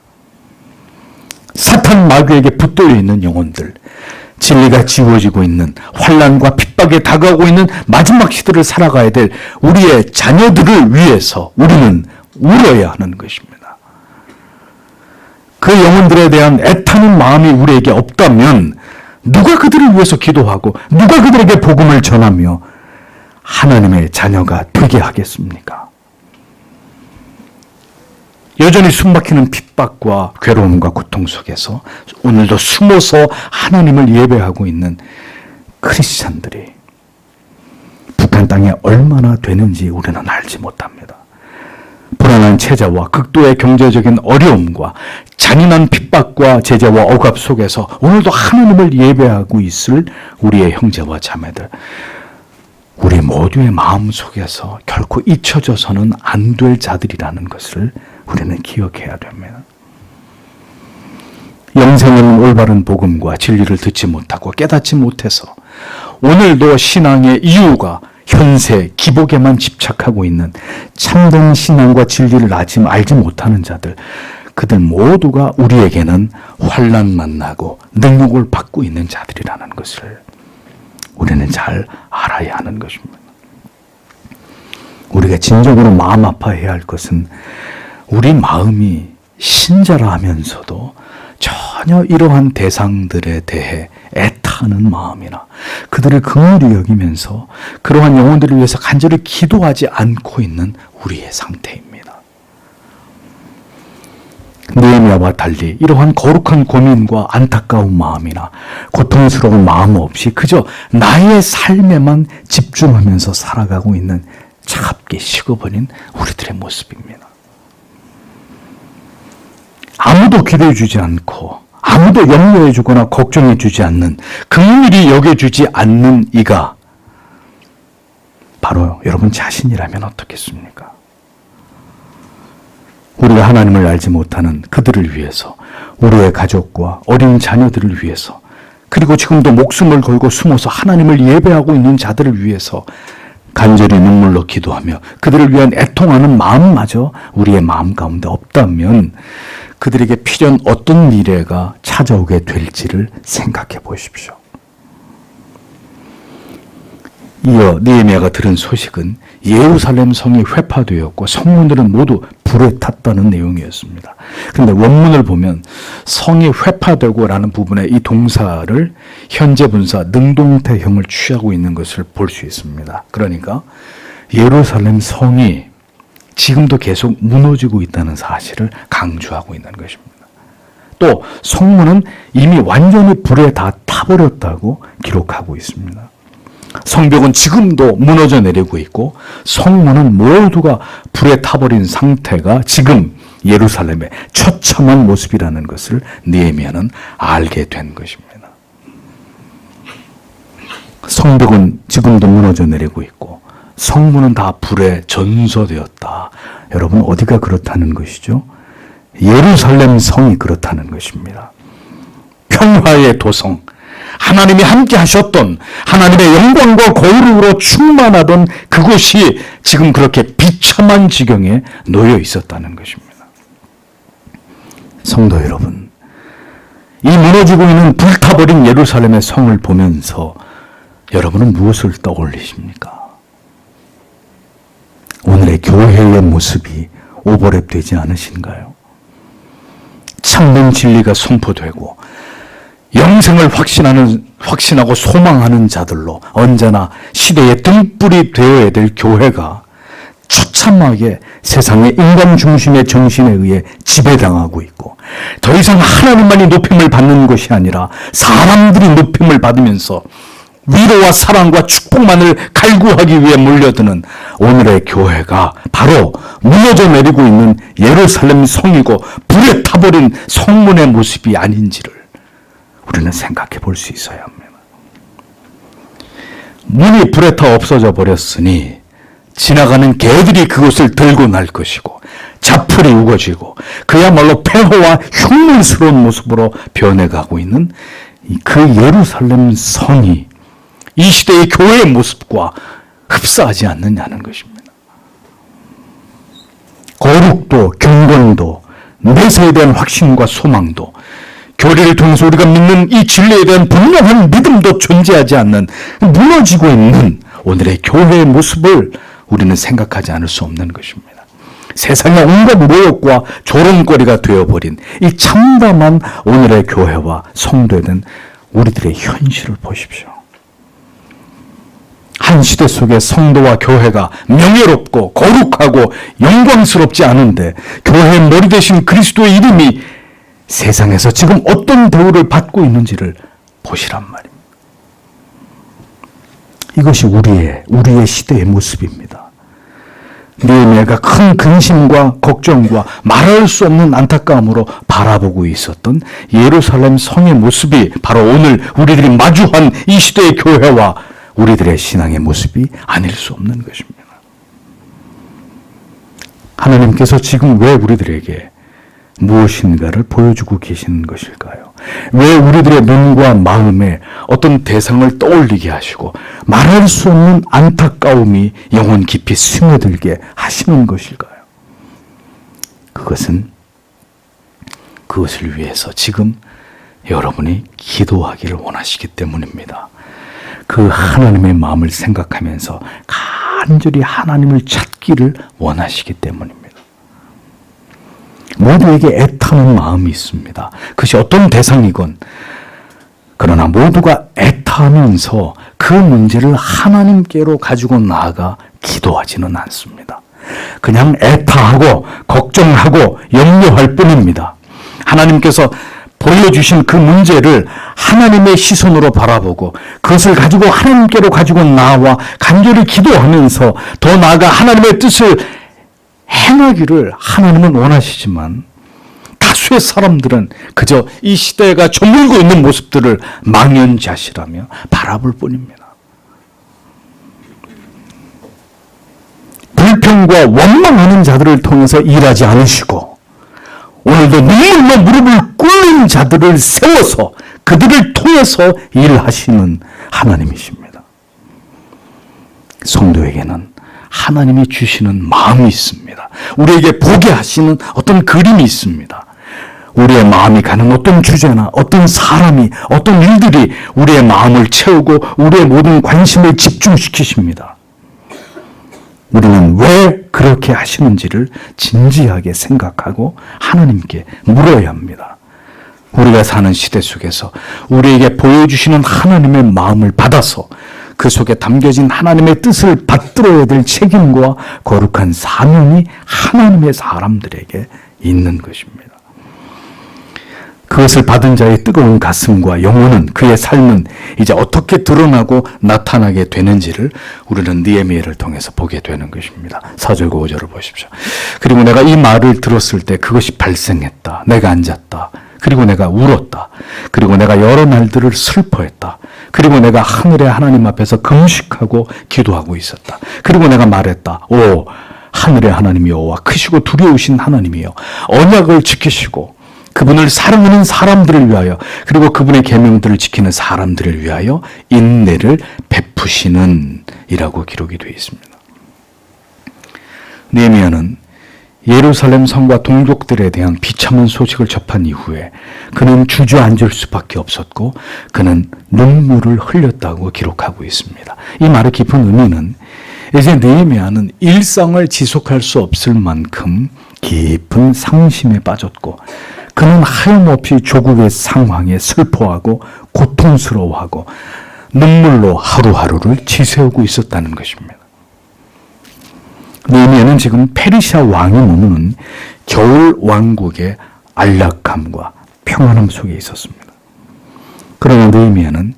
사탄 마귀에게 붙들려 있는 영혼들, 진리가 지워지고 있는 환난과 핍박에 다가오고 있는 마지막 시대를 살아가야 될 우리의 자녀들을 위해서 우리는 울어야 하는 것입니다. 그 영혼들에 대한 애타는 마음이 우리에게 없다면 누가 그들을 위해서 기도하고 누가 그들에게 복음을 전하며 하나님의 자녀가 되게 하겠습니까? 여전히 숨막히는 핍박과 괴로움과 고통 속에서 오늘도 숨어서 하나님을 예배하고 있는 크리스찬들이 북한 땅에 얼마나 되는지 우리는 알지 못합니다. 불안한 체제와 극도의 경제적인 어려움과 잔인한 핍박과 제재와 억압 속에서 오늘도 하나님을 예배하고 있을 우리의 형제와 자매들, 우리 모두의 마음 속에서 결코 잊혀져서는 안 될 자들이라는 것을 우리는 기억해야 됩니다. 영생은 올바른 복음과 진리를 듣지 못하고 깨닫지 못해서 오늘도 신앙의 이유가 현세, 기복에만 집착하고 있는 참된 신앙과 진리를 알지 못하는 자들, 그들 모두가 우리에게는 환난 만나고 능욕을 받고 있는 자들이라는 것을 우리는 잘 알아야 하는 것입니다. 우리가 진정으로 마음 아파해야 할 것은 우리 마음이 신자라 하면서도 전혀 이러한 대상들에 대해 애타는 마음이나 그들을 긍휼히 여기면서 그러한 영혼들을 위해서 간절히 기도하지 않고 있는 우리의 상태입니다. 느헤미야와 달리 이러한 거룩한 고민과 안타까운 마음이나 고통스러운 마음 없이 그저 나의 삶에만 집중하면서 살아가고 있는 차갑게 식어버린 우리들의 모습입니다. 아무도 기대해주지 않고 아무도 염려해주거나 걱정해주지 않는, 긍휼히 여겨주지 않는 이가 바로 여러분 자신이라면 어떻겠습니까? 우리가 하나님을 알지 못하는 그들을 위해서, 우리의 가족과 어린 자녀들을 위해서, 그리고 지금도 목숨을 걸고 숨어서 하나님을 예배하고 있는 자들을 위해서 간절히 눈물로 기도하며 그들을 위한 애통하는 마음마저 우리의 마음 가운데 없다면 그들에게 필요한 어떤 미래가 찾아오게 될지를 생각해 보십시오. 이어 느헤미야가 들은 소식은 예루살렘 성이 회파되었고 성문들은 모두 불에 탔다는 내용이었습니다. 그런데 원문을 보면 성이 회파되고라는 부분에 이 동사를 현재 분사 능동태형을 취하고 있는 것을 볼 수 있습니다. 그러니까 예루살렘 성이 지금도 계속 무너지고 있다는 사실을 강조하고 있는 것입니다. 또 성문은 이미 완전히 불에 다 타버렸다고 기록하고 있습니다. 성벽은 지금도 무너져 내리고 있고 성문은 모두가 불에 타버린 상태가 지금 예루살렘의 처참한 모습이라는 것을 느헤미야는 알게 된 것입니다. 성벽은 지금도 무너져 내리고 있고 성문은 다 불에 전소되었다. 여러분, 어디가 그렇다는 것이죠? 예루살렘 성이 그렇다는 것입니다. 평화의 도성, 하나님이 함께 하셨던 하나님의 영광과 거룩으로 충만하던 그곳이 지금 그렇게 비참한 지경에 놓여 있었다는 것입니다. 성도 여러분, 이 무너지고 있는 불타버린 예루살렘의 성을 보면서 여러분은 무엇을 떠올리십니까? 오늘의 교회의 모습이 오버랩되지 않으신가요? 참된 진리가 선포되고 영생을 확신하고 소망하는 자들로 언제나 시대의 등불이 되어야 될 교회가 처참하게 세상의 인간 중심의 정신에 의해 지배당하고 있고 더 이상 하나님만이 높임을 받는 것이 아니라 사람들이 높임을 받으면서 위로와 사랑과 축복만을 갈구하기 위해 몰려드는 오늘의 교회가 바로 무너져 내리고 있는 예루살렘 성이고 불에 타버린 성문의 모습이 아닌지를 우리는 생각해 볼 수 있어야 합니다. 문이 불에 타 없어져 버렸으니 지나가는 개들이 그것을 들고 날 것이고 자풀이 우거지고 그야말로 폐허와 흉물스러운 모습으로 변해가고 있는 그 예루살렘 성이 이 시대의 교회의 모습과 흡사하지 않느냐는 것입니다. 거룩도 경건도 내세에 대한 확신과 소망도 교리를 통해서 우리가 믿는 이 진리에 대한 분명한 믿음도 존재하지 않는 무너지고 있는 오늘의 교회의 모습을 우리는 생각하지 않을 수 없는 것입니다. 세상의 온갖 모욕과 조롱거리가 되어버린 이 참담한 오늘의 교회와 성도에 대한 우리들의 현실을 보십시오. 한 시대 속에 성도와 교회가 명예롭고 거룩하고 영광스럽지 않은데 교회의 머리 대신 그리스도의 이름이 세상에서 지금 어떤 대우를 받고 있는지를 보시란 말입니다. 이것이 우리의 시대의 모습입니다. 느헤미야가 큰 근심과 걱정과 말할 수 없는 안타까움으로 바라보고 있었던 예루살렘 성의 모습이 바로 오늘 우리들이 마주한 이 시대의 교회와 우리들의 신앙의 모습이 아닐 수 없는 것입니다. 하나님께서 지금 왜 우리들에게 무엇인가를 보여주고 계시는 것일까요? 왜 우리들의 눈과 마음에 어떤 대상을 떠올리게 하시고 말할 수 없는 안타까움이 영혼 깊이 스며들게 하시는 것일까요? 그것을 위해서 지금 여러분이 기도하기를 원하시기 때문입니다. 그 하나님의 마음을 생각하면서 간절히 하나님을 찾기를 원하시기 때문입니다. 모두에게 애타는 마음이 있습니다. 그것이 어떤 대상이건 그러나 모두가 애타하면서 그 문제를 하나님께로 가지고 나아가 기도하지는 않습니다. 그냥 애타하고 걱정하고 염려할 뿐입니다. 하나님께서 보여주신 그 문제를 하나님의 시선으로 바라보고 그것을 가지고 하나님께로 가지고 나와 간절히 기도하면서 더 나아가 하나님의 뜻을 행하기를 하나님은 원하시지만 다수의 사람들은 그저 이 시대가 저물고 있는 모습들을 망연자실하며 바라볼 뿐입니다. 불평과 원망하는 자들을 통해서 일하지 않으시고 오늘도 눈물로 무릎을 꿇는 자들을 세워서 그들을 통해서 일하시는 하나님이십니다. 성도에게는 하나님이 주시는 마음이 있습니다. 우리에게 보게 하시는 어떤 그림이 있습니다. 우리의 마음이 가는 어떤 주제나 어떤 사람이 어떤 일들이 우리의 마음을 채우고 우리의 모든 관심을 집중시키십니다. 우리는 왜 그렇게 하시는지를 진지하게 생각하고 하나님께 물어야 합니다. 우리가 사는 시대 속에서 우리에게 보여주시는 하나님의 마음을 받아서 그 속에 담겨진 하나님의 뜻을 받들어야 될 책임과 거룩한 사명이 하나님의 사람들에게 있는 것입니다. 그것을 받은 자의 뜨거운 가슴과 영혼은, 그의 삶은 이제 어떻게 드러나고 나타나게 되는지를 우리는 느헤미야를 통해서 보게 되는 것입니다. 4절과 5절을 보십시오. 그리고 내가 이 말을 들었을 때 그것이 발생했다. 내가 앉았다. 그리고 내가 울었다. 그리고 내가 여러 날들을 슬퍼했다. 그리고 내가 하늘의 하나님 앞에서 금식하고 기도하고 있었다. 그리고 내가 말했다. 오, 하늘의 하나님 여호와, 크시고 두려우신 하나님이여, 언약을 지키시고 그분을 사랑하는 사람들을 위하여, 그리고 그분의 계명들을 지키는 사람들을 위하여 인내를 베푸시는 이라고 기록이 되어 있습니다. 느헤미야는 예루살렘 성과 동족들에 대한 비참한 소식을 접한 이후에 그는 주저앉을 수밖에 없었고 그는 눈물을 흘렸다고 기록하고 있습니다. 이 말의 깊은 의미는 이제 느헤미야는 일상을 지속할 수 없을 만큼 깊은 상심에 빠졌고 그는 하염없이 조국의 상황에 슬퍼하고 고통스러워하고 눈물로 하루하루를 지새우고 있었다는 것입니다. 느헤미야는 지금 페르시아 왕이 머무는 겨울 왕국의 안락함과 평안함 속에 있었습니다. 그러나 느헤미야는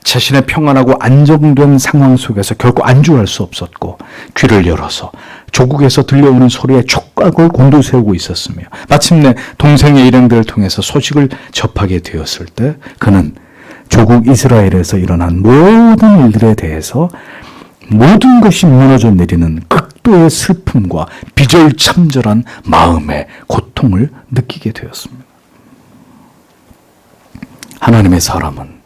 자신의 평안하고 안정된 상황 속에서 결코 안주할 수 없었고 귀를 열어서 조국에서 들려오는 소리에 촉각을 곤두세우고 있었으며 마침내 동생의 일행들을 통해서 소식을 접하게 되었을 때 그는 조국 이스라엘에서 일어난 모든 일들에 대해서 모든 것이 무너져 내리는 극도의 슬픔과 비절참절한 마음의 고통을 느끼게 되었습니다. 하나님의 사람은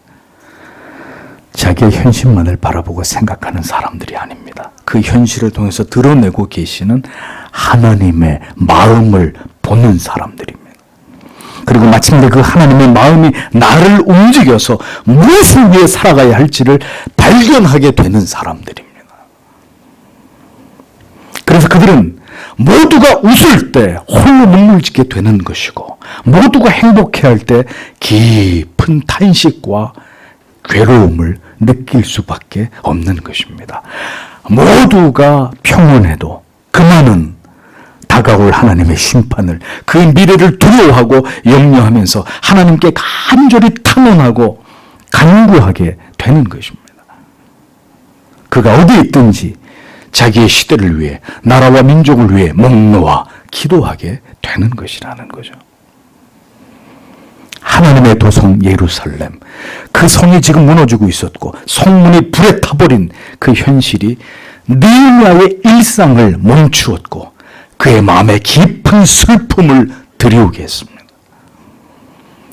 자기의 현실만을 바라보고 생각하는 사람들이 아닙니다. 그 현실을 통해서 드러내고 계시는 하나님의 마음을 보는 사람들입니다. 그리고 마침내 그 하나님의 마음이 나를 움직여서 무엇을 위해 살아가야 할지를 발견하게 되는 사람들입니다. 그래서 그들은 모두가 웃을 때 홀로 눈물 짓게 되는 것이고 모두가 행복해할 때 깊은 탄식과 괴로움을 느낄 수밖에 없는 것입니다. 모두가 평온해도 그만은 다가올 하나님의 심판을, 그 미래를 두려워하고 염려하면서 하나님께 간절히 탄원하고 간구하게 되는 것입니다. 그가 어디에 있든지 자기의 시대를 위해, 나라와 민족을 위해 목 놓아 기도하게 되는 것이라는 거죠. 하나님의 도성 예루살렘, 그 성이 지금 무너지고 있었고 성문이 불에 타버린 그 현실이 느헤미야의 일상을 멈추었고 그의 마음에 깊은 슬픔을 들이오게 했습니다.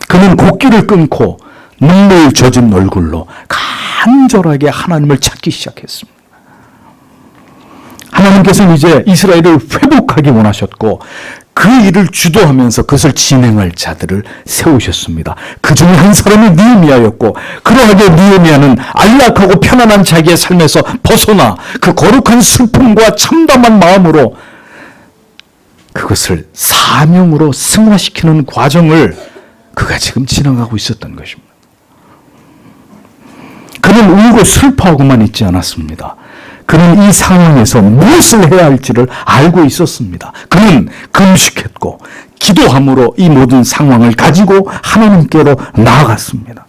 그는 곡기를 끊고 눈물 젖은 얼굴로 간절하게 하나님을 찾기 시작했습니다. 하나님께서는 이제 이스라엘을 회복하기 원하셨고 그 일을 주도하면서 그것을 진행할 자들을 세우셨습니다. 그 중에 한 사람이 느헤미야였고 그러하게 느헤미야는 안락하고 편안한 자기의 삶에서 벗어나 그 거룩한 슬픔과 참담한 마음으로 그것을 사명으로 승화시키는 과정을 그가 지금 지나가고 있었던 것입니다. 그는 울고 슬퍼하고만 있지 않았습니다. 그는 이 상황에서 무엇을 해야 할지를 알고 있었습니다. 그는 금식했고 기도함으로 이 모든 상황을 가지고 하나님께로 나아갔습니다.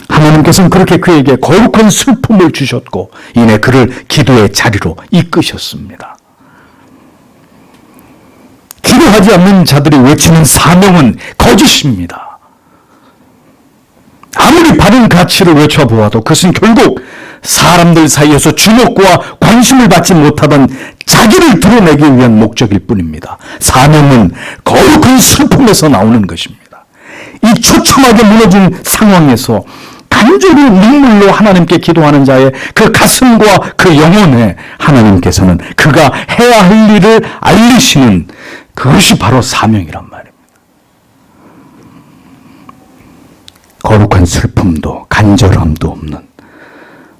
하나님께서는 그렇게 그에게 거룩한 슬픔을 주셨고 이내 그를 기도의 자리로 이끄셨습니다. 기도하지 않는 자들이 외치는 사명은 거짓입니다. 아무리 바른 가치를 외쳐보아도 그것은 결국 사람들 사이에서 주목과 관심을 받지 못하던 자기를 드러내기 위한 목적일 뿐입니다. 사명은 거룩한 슬픔에서 나오는 것입니다. 이 처참하게 무너진 상황에서 간절히 눈물로 하나님께 기도하는 자의 그 가슴과 그 영혼에 하나님께서는 그가 해야 할 일을 알리시는 그것이 바로 사명이란 말입니다. 거룩한 슬픔도 간절함도 없는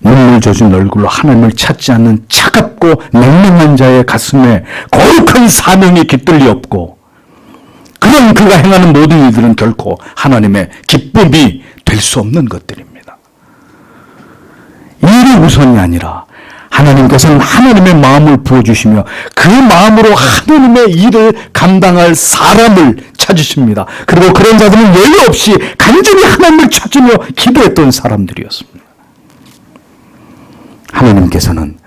눈물 젖은 얼굴로 하나님을 찾지 않는 차갑고 냉랭한 자의 가슴에 거룩한 사명이 깃들리 없고, 그런 그가 행하는 모든 일들은 결코 하나님의 기쁨이 될 수 없는 것들입니다. 일이 우선이 아니라 하나님께서는 하나님의 마음을 부어주시며 그 마음으로 하나님의 일을 감당할 사람을 찾으십니다. 그리고 그런 자들은 예외 없이 간절히 하나님을 찾으며 기도했던 사람들이었습니다. 하나님께서는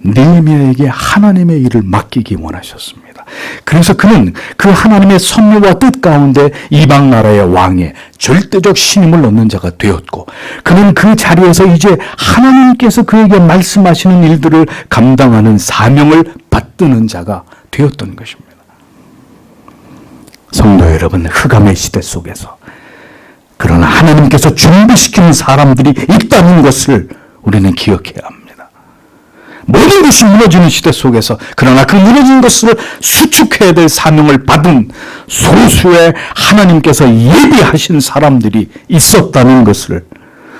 느헤미야에게 하나님의 일을 맡기기 원하셨습니다. 그래서 그는 그 하나님의 섭리와 뜻 가운데 이방 나라의 왕의 절대적 신임을 얻는 자가 되었고, 그는 그 자리에서 이제 하나님께서 그에게 말씀하시는 일들을 감당하는 사명을 받드는 자가 되었던 것입니다. 성도 여러분, 흑암의 시대 속에서 그러나 하나님께서 준비시키는 사람들이 있다는 것을 우리는 기억해야 합니다. 모든 것이 무너지는 시대 속에서 그러나 그 무너진 것을 수축해야 될 사명을 받은 소수의 하나님께서 예비하신 사람들이 있었다는 것을,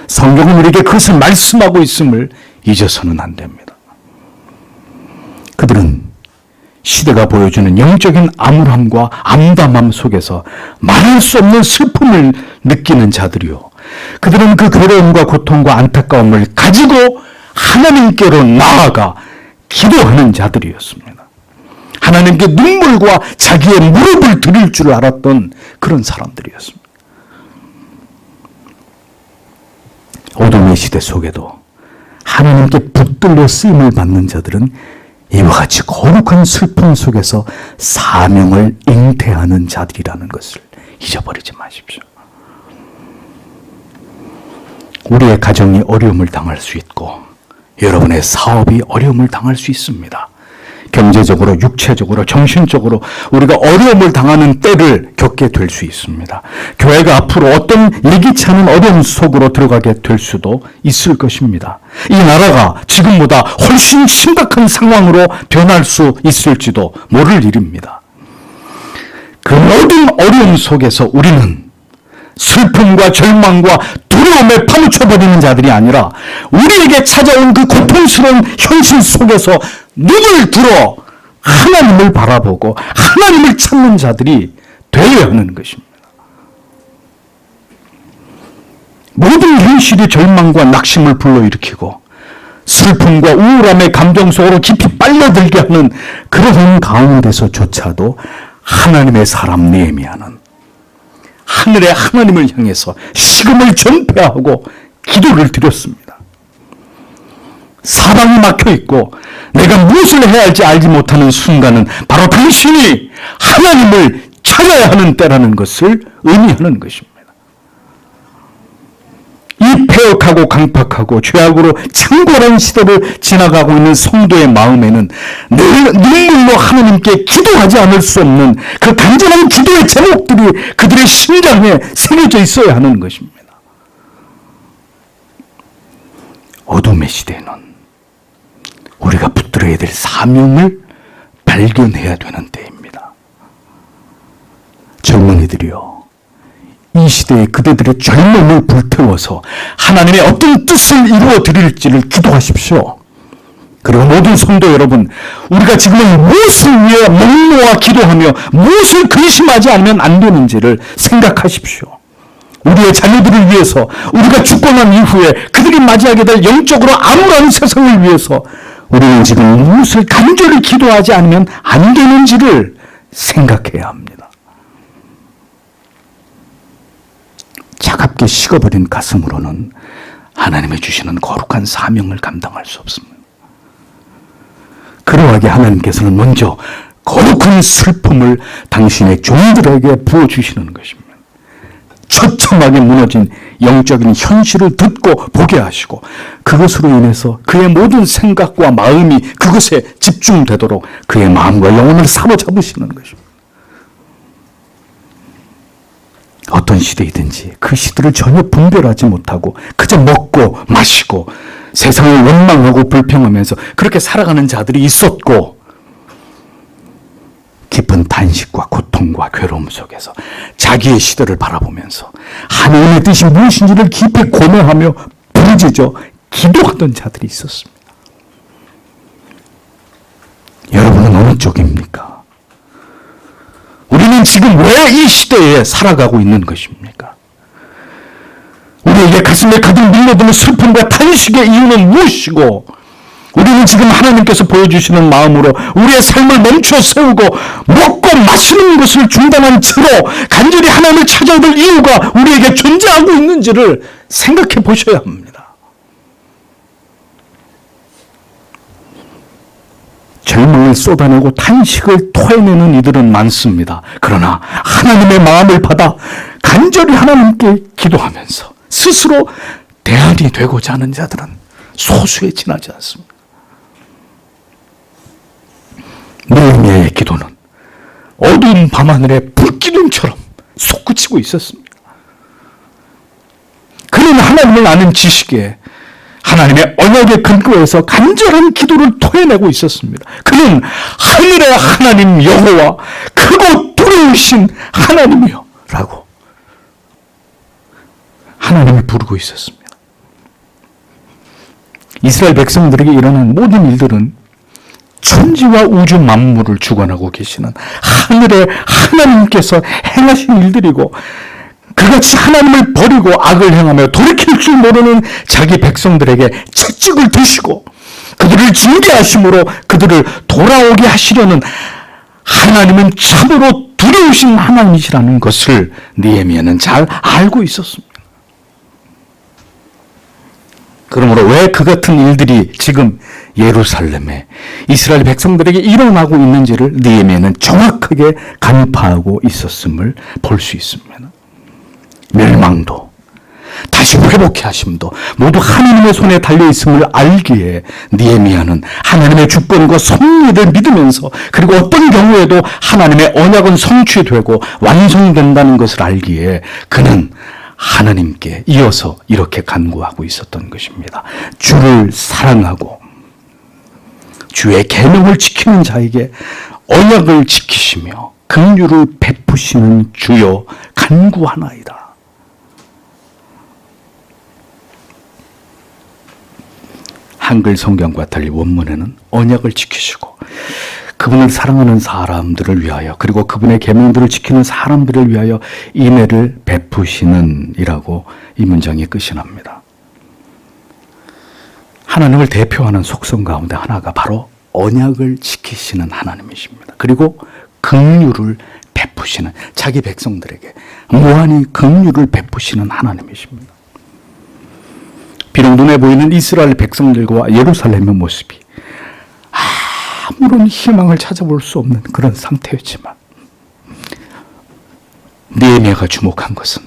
성경은 우리에게 그것을 말씀하고 있음을 잊어서는 안 됩니다. 그들은 시대가 보여주는 영적인 암울함과 암담함 속에서 말할 수 없는 슬픔을 느끼는 자들이요, 그들은 그 괴로움과 고통과 안타까움을 가지고 하나님께로 나아가 기도하는 자들이었습니다. 하나님께 눈물과 자기의 무릎을 드릴 줄 알았던 그런 사람들이었습니다. 어둠의 시대 속에도 하나님께 붙들려 쓰임을 받는 자들은 이와 같이 거룩한 슬픔 속에서 사명을 잉태하는 자들이라는 것을 잊어버리지 마십시오. 우리의 가정이 어려움을 당할 수 있고 여러분의 사업이 어려움을 당할 수 있습니다. 경제적으로, 육체적으로, 정신적으로 우리가 어려움을 당하는 때를 겪게 될 수 있습니다. 교회가 앞으로 어떤 예기치 않은 어려움 속으로 들어가게 될 수도 있을 것입니다. 이 나라가 지금보다 훨씬 심각한 상황으로 변할 수 있을지도 모를 일입니다. 그 모든 어려움 속에서 우리는 슬픔과 절망과 두려움에 파묻혀버리는 자들이 아니라 우리에게 찾아온 그 고통스러운 현실 속에서 눈을 들어 하나님을 바라보고 하나님을 찾는 자들이 되어야 하는 것입니다. 모든 현실이 절망과 낙심을 불러일으키고 슬픔과 우울함의 감정 속으로 깊이 빨려들게 하는 그런 가운데서조차도 하나님의 사람 느헤미야는 하늘의 하나님을 향해서 식음을 전폐하고 기도를 드렸습니다. 사방이 막혀있고 내가 무엇을 해야 할지 알지 못하는 순간은 바로 당신이 하나님을 찾아야 하는 때라는 것을 의미하는 것입니다. 이 폐역하고 강팍하고 죄악으로 창궐한 시대를 지나가고 있는 성도의 마음에는 늘 눈물로 하나님께 기도하지 않을 수 없는 그 간절한 기도의 제목들이 그들의 심장에 새겨져 있어야 하는 것입니다. 어둠의 시대에는 우리가 붙들어야 될 사명을 발견해야 되는 때입니다. 젊은이들이요, 이 시대에 그대들의 젊음을 불태워서 하나님의 어떤 뜻을 이루어 드릴지를 기도하십시오. 그리고 모든 성도 여러분, 우리가 지금은 무엇을 위해 목놓아 기도하며 무엇을 근심하지 않으면 안 되는지를 생각하십시오. 우리의 자녀들을 위해서, 우리가 죽고 난 이후에 그들이 맞이하게 될 영적으로 암울한 세상을 위해서 우리는 지금 무엇을 간절히 기도하지 않으면 안 되는지를 생각해야 합니다. 차갑게 식어버린 가슴으로는 하나님의 주시는 거룩한 사명을 감당할 수 없습니다. 그러하게 하나님께서는 먼저 거룩한 슬픔을 당신의 종들에게 부어주시는 것입니다. 처참하게 무너진 영적인 현실을 듣고 보게 하시고 그것으로 인해서 그의 모든 생각과 마음이 그것에 집중되도록 그의 마음과 영혼을 사로잡으시는 것입니다. 어떤 시대이든지 그 시대를 전혀 분별하지 못하고 그저 먹고 마시고 세상을 원망하고 불평하면서 그렇게 살아가는 자들이 있었고, 깊은 단식과 고통과 괴로움 속에서 자기의 시대를 바라보면서 하나님의 뜻이 무엇인지를 깊이 고뇌하며 부르짖어 기도하던 자들이 있었습니다. 여러분은 어느 쪽입니까? 우리는 지금 왜 이 시대에 살아가고 있는 것입니까? 우리에게 가슴에 가득 밀려드는 슬픔과 탄식의 이유는 무엇이고, 우리는 지금 하나님께서 보여주시는 마음으로 우리의 삶을 멈춰 세우고 먹고 마시는 것을 중단한 채로 간절히 하나님을 찾아야 될 이유가 우리에게 존재하고 있는지를 생각해 보셔야 합니다. 젊음을 쏟아내고 탄식을 토해내는 이들은 많습니다. 그러나 하나님의 마음을 받아 간절히 하나님께 기도하면서 스스로 대안이 되고자 하는 자들은 소수에 지나지 않습니다. 느헤미야의 기도는 어두운 밤하늘의 불기둥처럼 솟구치고 있었습니다. 그는 하나님을 아는 지식에 하나님의 언약의 근거에서 간절한 기도를 토해내고 있었습니다. 그는 하늘의 하나님 여호와 크고 두려우신 하나님이여 라고 하나님을 부르고 있었습니다. 이스라엘 백성들에게 일어난 모든 일들은 천지와 우주 만물을 주관하고 계시는 하늘의 하나님께서 행하신 일들이고, 그같이 하나님을 버리고 악을 행하며 돌이킬 줄 모르는 자기 백성들에게 채찍을 드시고 그들을 징계하심으로 그들을 돌아오게 하시려는 하나님은 참으로 두려우신 하나님이시라는 것을 느헤미야는 잘 알고 있었습니다. 그러므로 왜 그 같은 일들이 지금 예루살렘에 이스라엘 백성들에게 일어나고 있는지를 느헤미야는 정확하게 간파하고 있었음을 볼 수 있습니다. 멸망도 다시 회복해 하심도 모두 하나님의 손에 달려있음을 알기에 느헤미야는 하나님의 주권과 섭리를 믿으면서, 그리고 어떤 경우에도 하나님의 언약은 성취되고 완성된다는 것을 알기에 그는 하나님께 이어서 이렇게 간구하고 있었던 것입니다. 주를 사랑하고 주의 계명을 지키는 자에게 언약을 지키시며 긍휼을 베푸시는 주여 간구하나이다. 한글 성경과 달리 원문에는 언약을 지키시고 그분을 사랑하는 사람들을 위하여, 그리고 그분의 계명들을 지키는 사람들을 위하여 인애를 베푸시는 이라고 이 문장이 끝이 납니다. 하나님을 대표하는 속성 가운데 하나가 바로 언약을 지키시는 하나님이십니다. 그리고 긍휼을 베푸시는, 자기 백성들에게 무한히 긍휼을 베푸시는 하나님이십니다. 비록 눈에 보이는 이스라엘 백성들과 예루살렘의 모습이 아무런 희망을 찾아볼 수 없는 그런 상태였지만, 느헤미야가 주목한 것은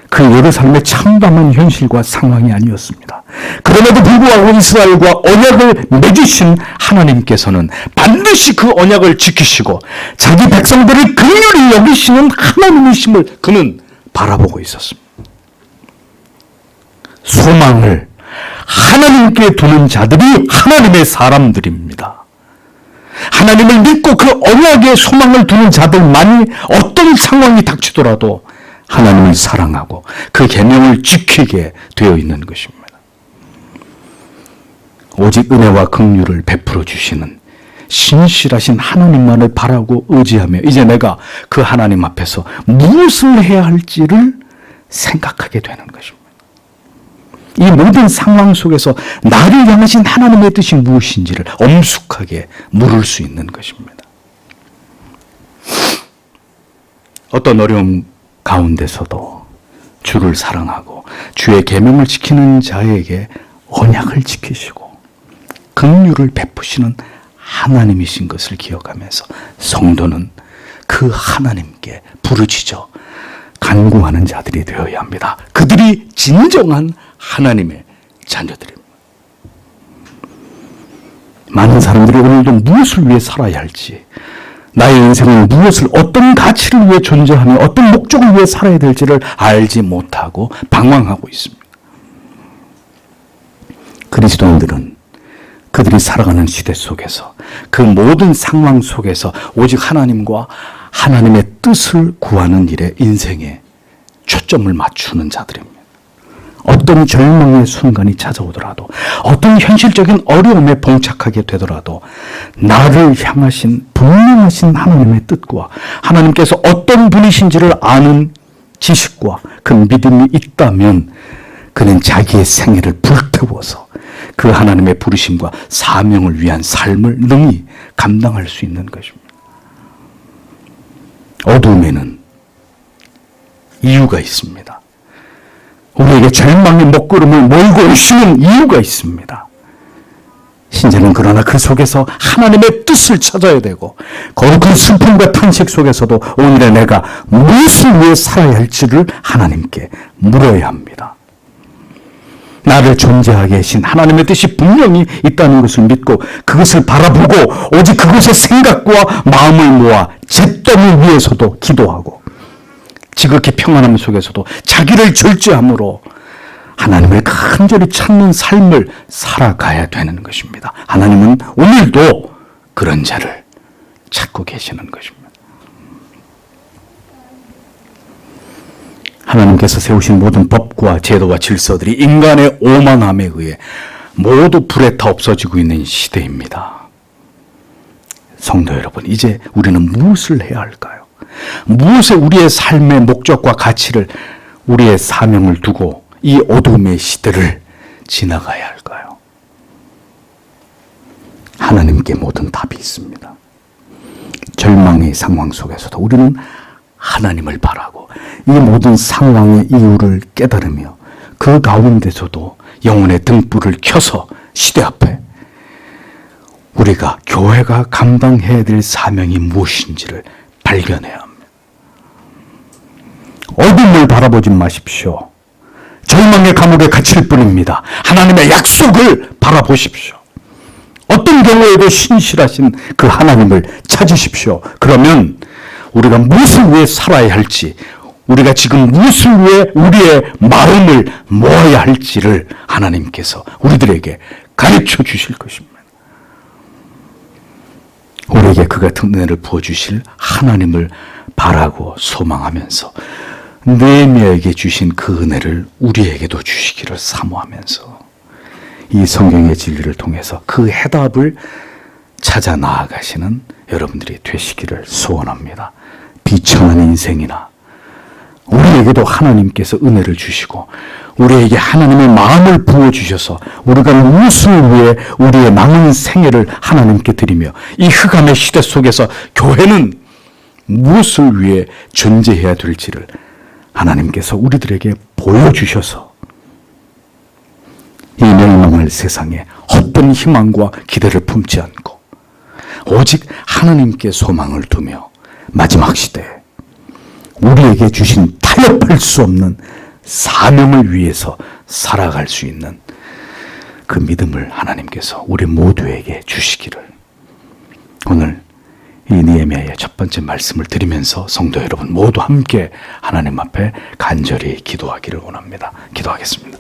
그 예루살렘의 참담한 현실과 상황이 아니었습니다. 그럼에도 불구하고 이스라엘과 언약을 맺으신 하나님께서는 반드시 그 언약을 지키시고 자기 백성들을 긍휼히 여기시는 하나님이심을 그는 바라보고 있었습니다. 소망을 하나님께 두는 자들이 하나님의 사람들입니다. 하나님을 믿고 그 언약에 소망을 두는 자들만이 어떤 상황이 닥치더라도 하나님을 사랑하고 그 계명을 지키게 되어 있는 것입니다. 오직 은혜와 긍휼을 베풀어 주시는 신실하신 하나님만을 바라고 의지하며 이제 내가 그 하나님 앞에서 무엇을 해야 할지를 생각하게 되는 것입니다. 이 모든 상황 속에서 나를 향하신 하나님의 뜻이 무엇인지를 엄숙하게 물을 수 있는 것입니다. 어떤 어려움 가운데서도 주를 사랑하고 주의 계명을 지키는 자에게 언약을 지키시고 긍휼을 베푸시는 하나님이신 것을 기억하면서 성도는 그 하나님께 부르짖어 간구하는 자들이 되어야 합니다. 그들이 진정한 하나님의 자녀들입니다. 많은 사람들이 오늘도 무엇을 위해 살아야 할지, 나의 인생은 무엇을, 어떤 가치를 위해 존재하며 어떤 목적을 위해 살아야 될지를 알지 못하고 방황하고 있습니다. 그리스도인들은 그들이 살아가는 시대 속에서 그 모든 상황 속에서 오직 하나님과 하나님의 뜻을 구하는 일에 인생에 초점을 맞추는 자들입니다. 어떤 절망의 순간이 찾아오더라도 어떤 현실적인 어려움에 봉착하게 되더라도 나를 향하신 분명하신 하나님의 뜻과 하나님께서 어떤 분이신지를 아는 지식과 그 믿음이 있다면 그는 자기의 생애를 불태워서 그 하나님의 부르심과 사명을 위한 삶을 능히 감당할 수 있는 것입니다. 어둠에는 이유가 있습니다. 우리에게 절망의 먹구름을 몰고 오시는 이유가 있습니다. 신자는 그러나 그 속에서 하나님의 뜻을 찾아야 되고 거룩한 슬픔과 탄식 속에서도 오늘의 내가 무엇을 위해 살아야 할지를 하나님께 물어야 합니다. 나를 존재하게 하신 하나님의 뜻이 분명히 있다는 것을 믿고 그것을 바라보고 오직 그것의 생각과 마음을 모아 잿더미 위에서도 기도하고 지극히 평안함 속에서도 자기를 절제함으로 하나님을 간절히 찾는 삶을 살아가야 되는 것입니다. 하나님은 오늘도 그런 자를 찾고 계시는 것입니다. 하나님께서 세우신 모든 법과 제도와 질서들이 인간의 오만함에 의해 모두 불에 타 없어지고 있는 시대입니다. 성도 여러분, 이제 우리는 무엇을 해야 할까요? 무엇에 우리의 삶의 목적과 가치를, 우리의 사명을 두고 이 어둠의 시대를 지나가야 할까요? 하나님께 모든 답이 있습니다. 절망의 상황 속에서도 우리는 하나님을 바라고 이 모든 상황의 이유를 깨달으며 그 가운데서도 영혼의 등불을 켜서 시대 앞에 우리가 교회가 감당해야 될 사명이 무엇인지를 발견해야 합니다. 어둠을 바라보지 마십시오. 절망의 감옥에 갇힐 뿐입니다. 하나님의 약속을 바라보십시오. 어떤 경우에도 신실하신 그 하나님을 찾으십시오. 그러면 우리가 무엇을 위해 살아야 할지, 우리가 지금 무엇을 위해 우리의 마음을 모아야 할지를 하나님께서 우리들에게 가르쳐 주실 것입니다. 우리에게 그 같은 은혜를 부어주실 하나님을 바라고 소망하면서 느헤미야에게 주신 그 은혜를 우리에게도 주시기를 사모하면서 이 성경의 진리를 통해서 그 해답을 찾아 나아가시는 여러분들이 되시기를 소원합니다. 비천한 인생이나 우리에게도 하나님께서 은혜를 주시고 우리에게 하나님의 마음을 부어주셔서 우리가 무엇을 위해 우리의 남은 생애를 하나님께 드리며 이 흑암의 시대 속에서 교회는 무엇을 위해 존재해야 될지를 하나님께서 우리들에게 보여주셔서 이 멸망할 세상에 헛된 희망과 기대를 품지 않고 오직 하나님께 소망을 두며 마지막 시대에 우리에게 주신 타협할 수 없는 사명을 위해서 살아갈 수 있는 그 믿음을 하나님께서 우리 모두에게 주시기를 오늘 이 느헤미야의 첫 번째 말씀을 드리면서 성도 여러분 모두 함께 하나님 앞에 간절히 기도하기를 원합니다. 기도하겠습니다.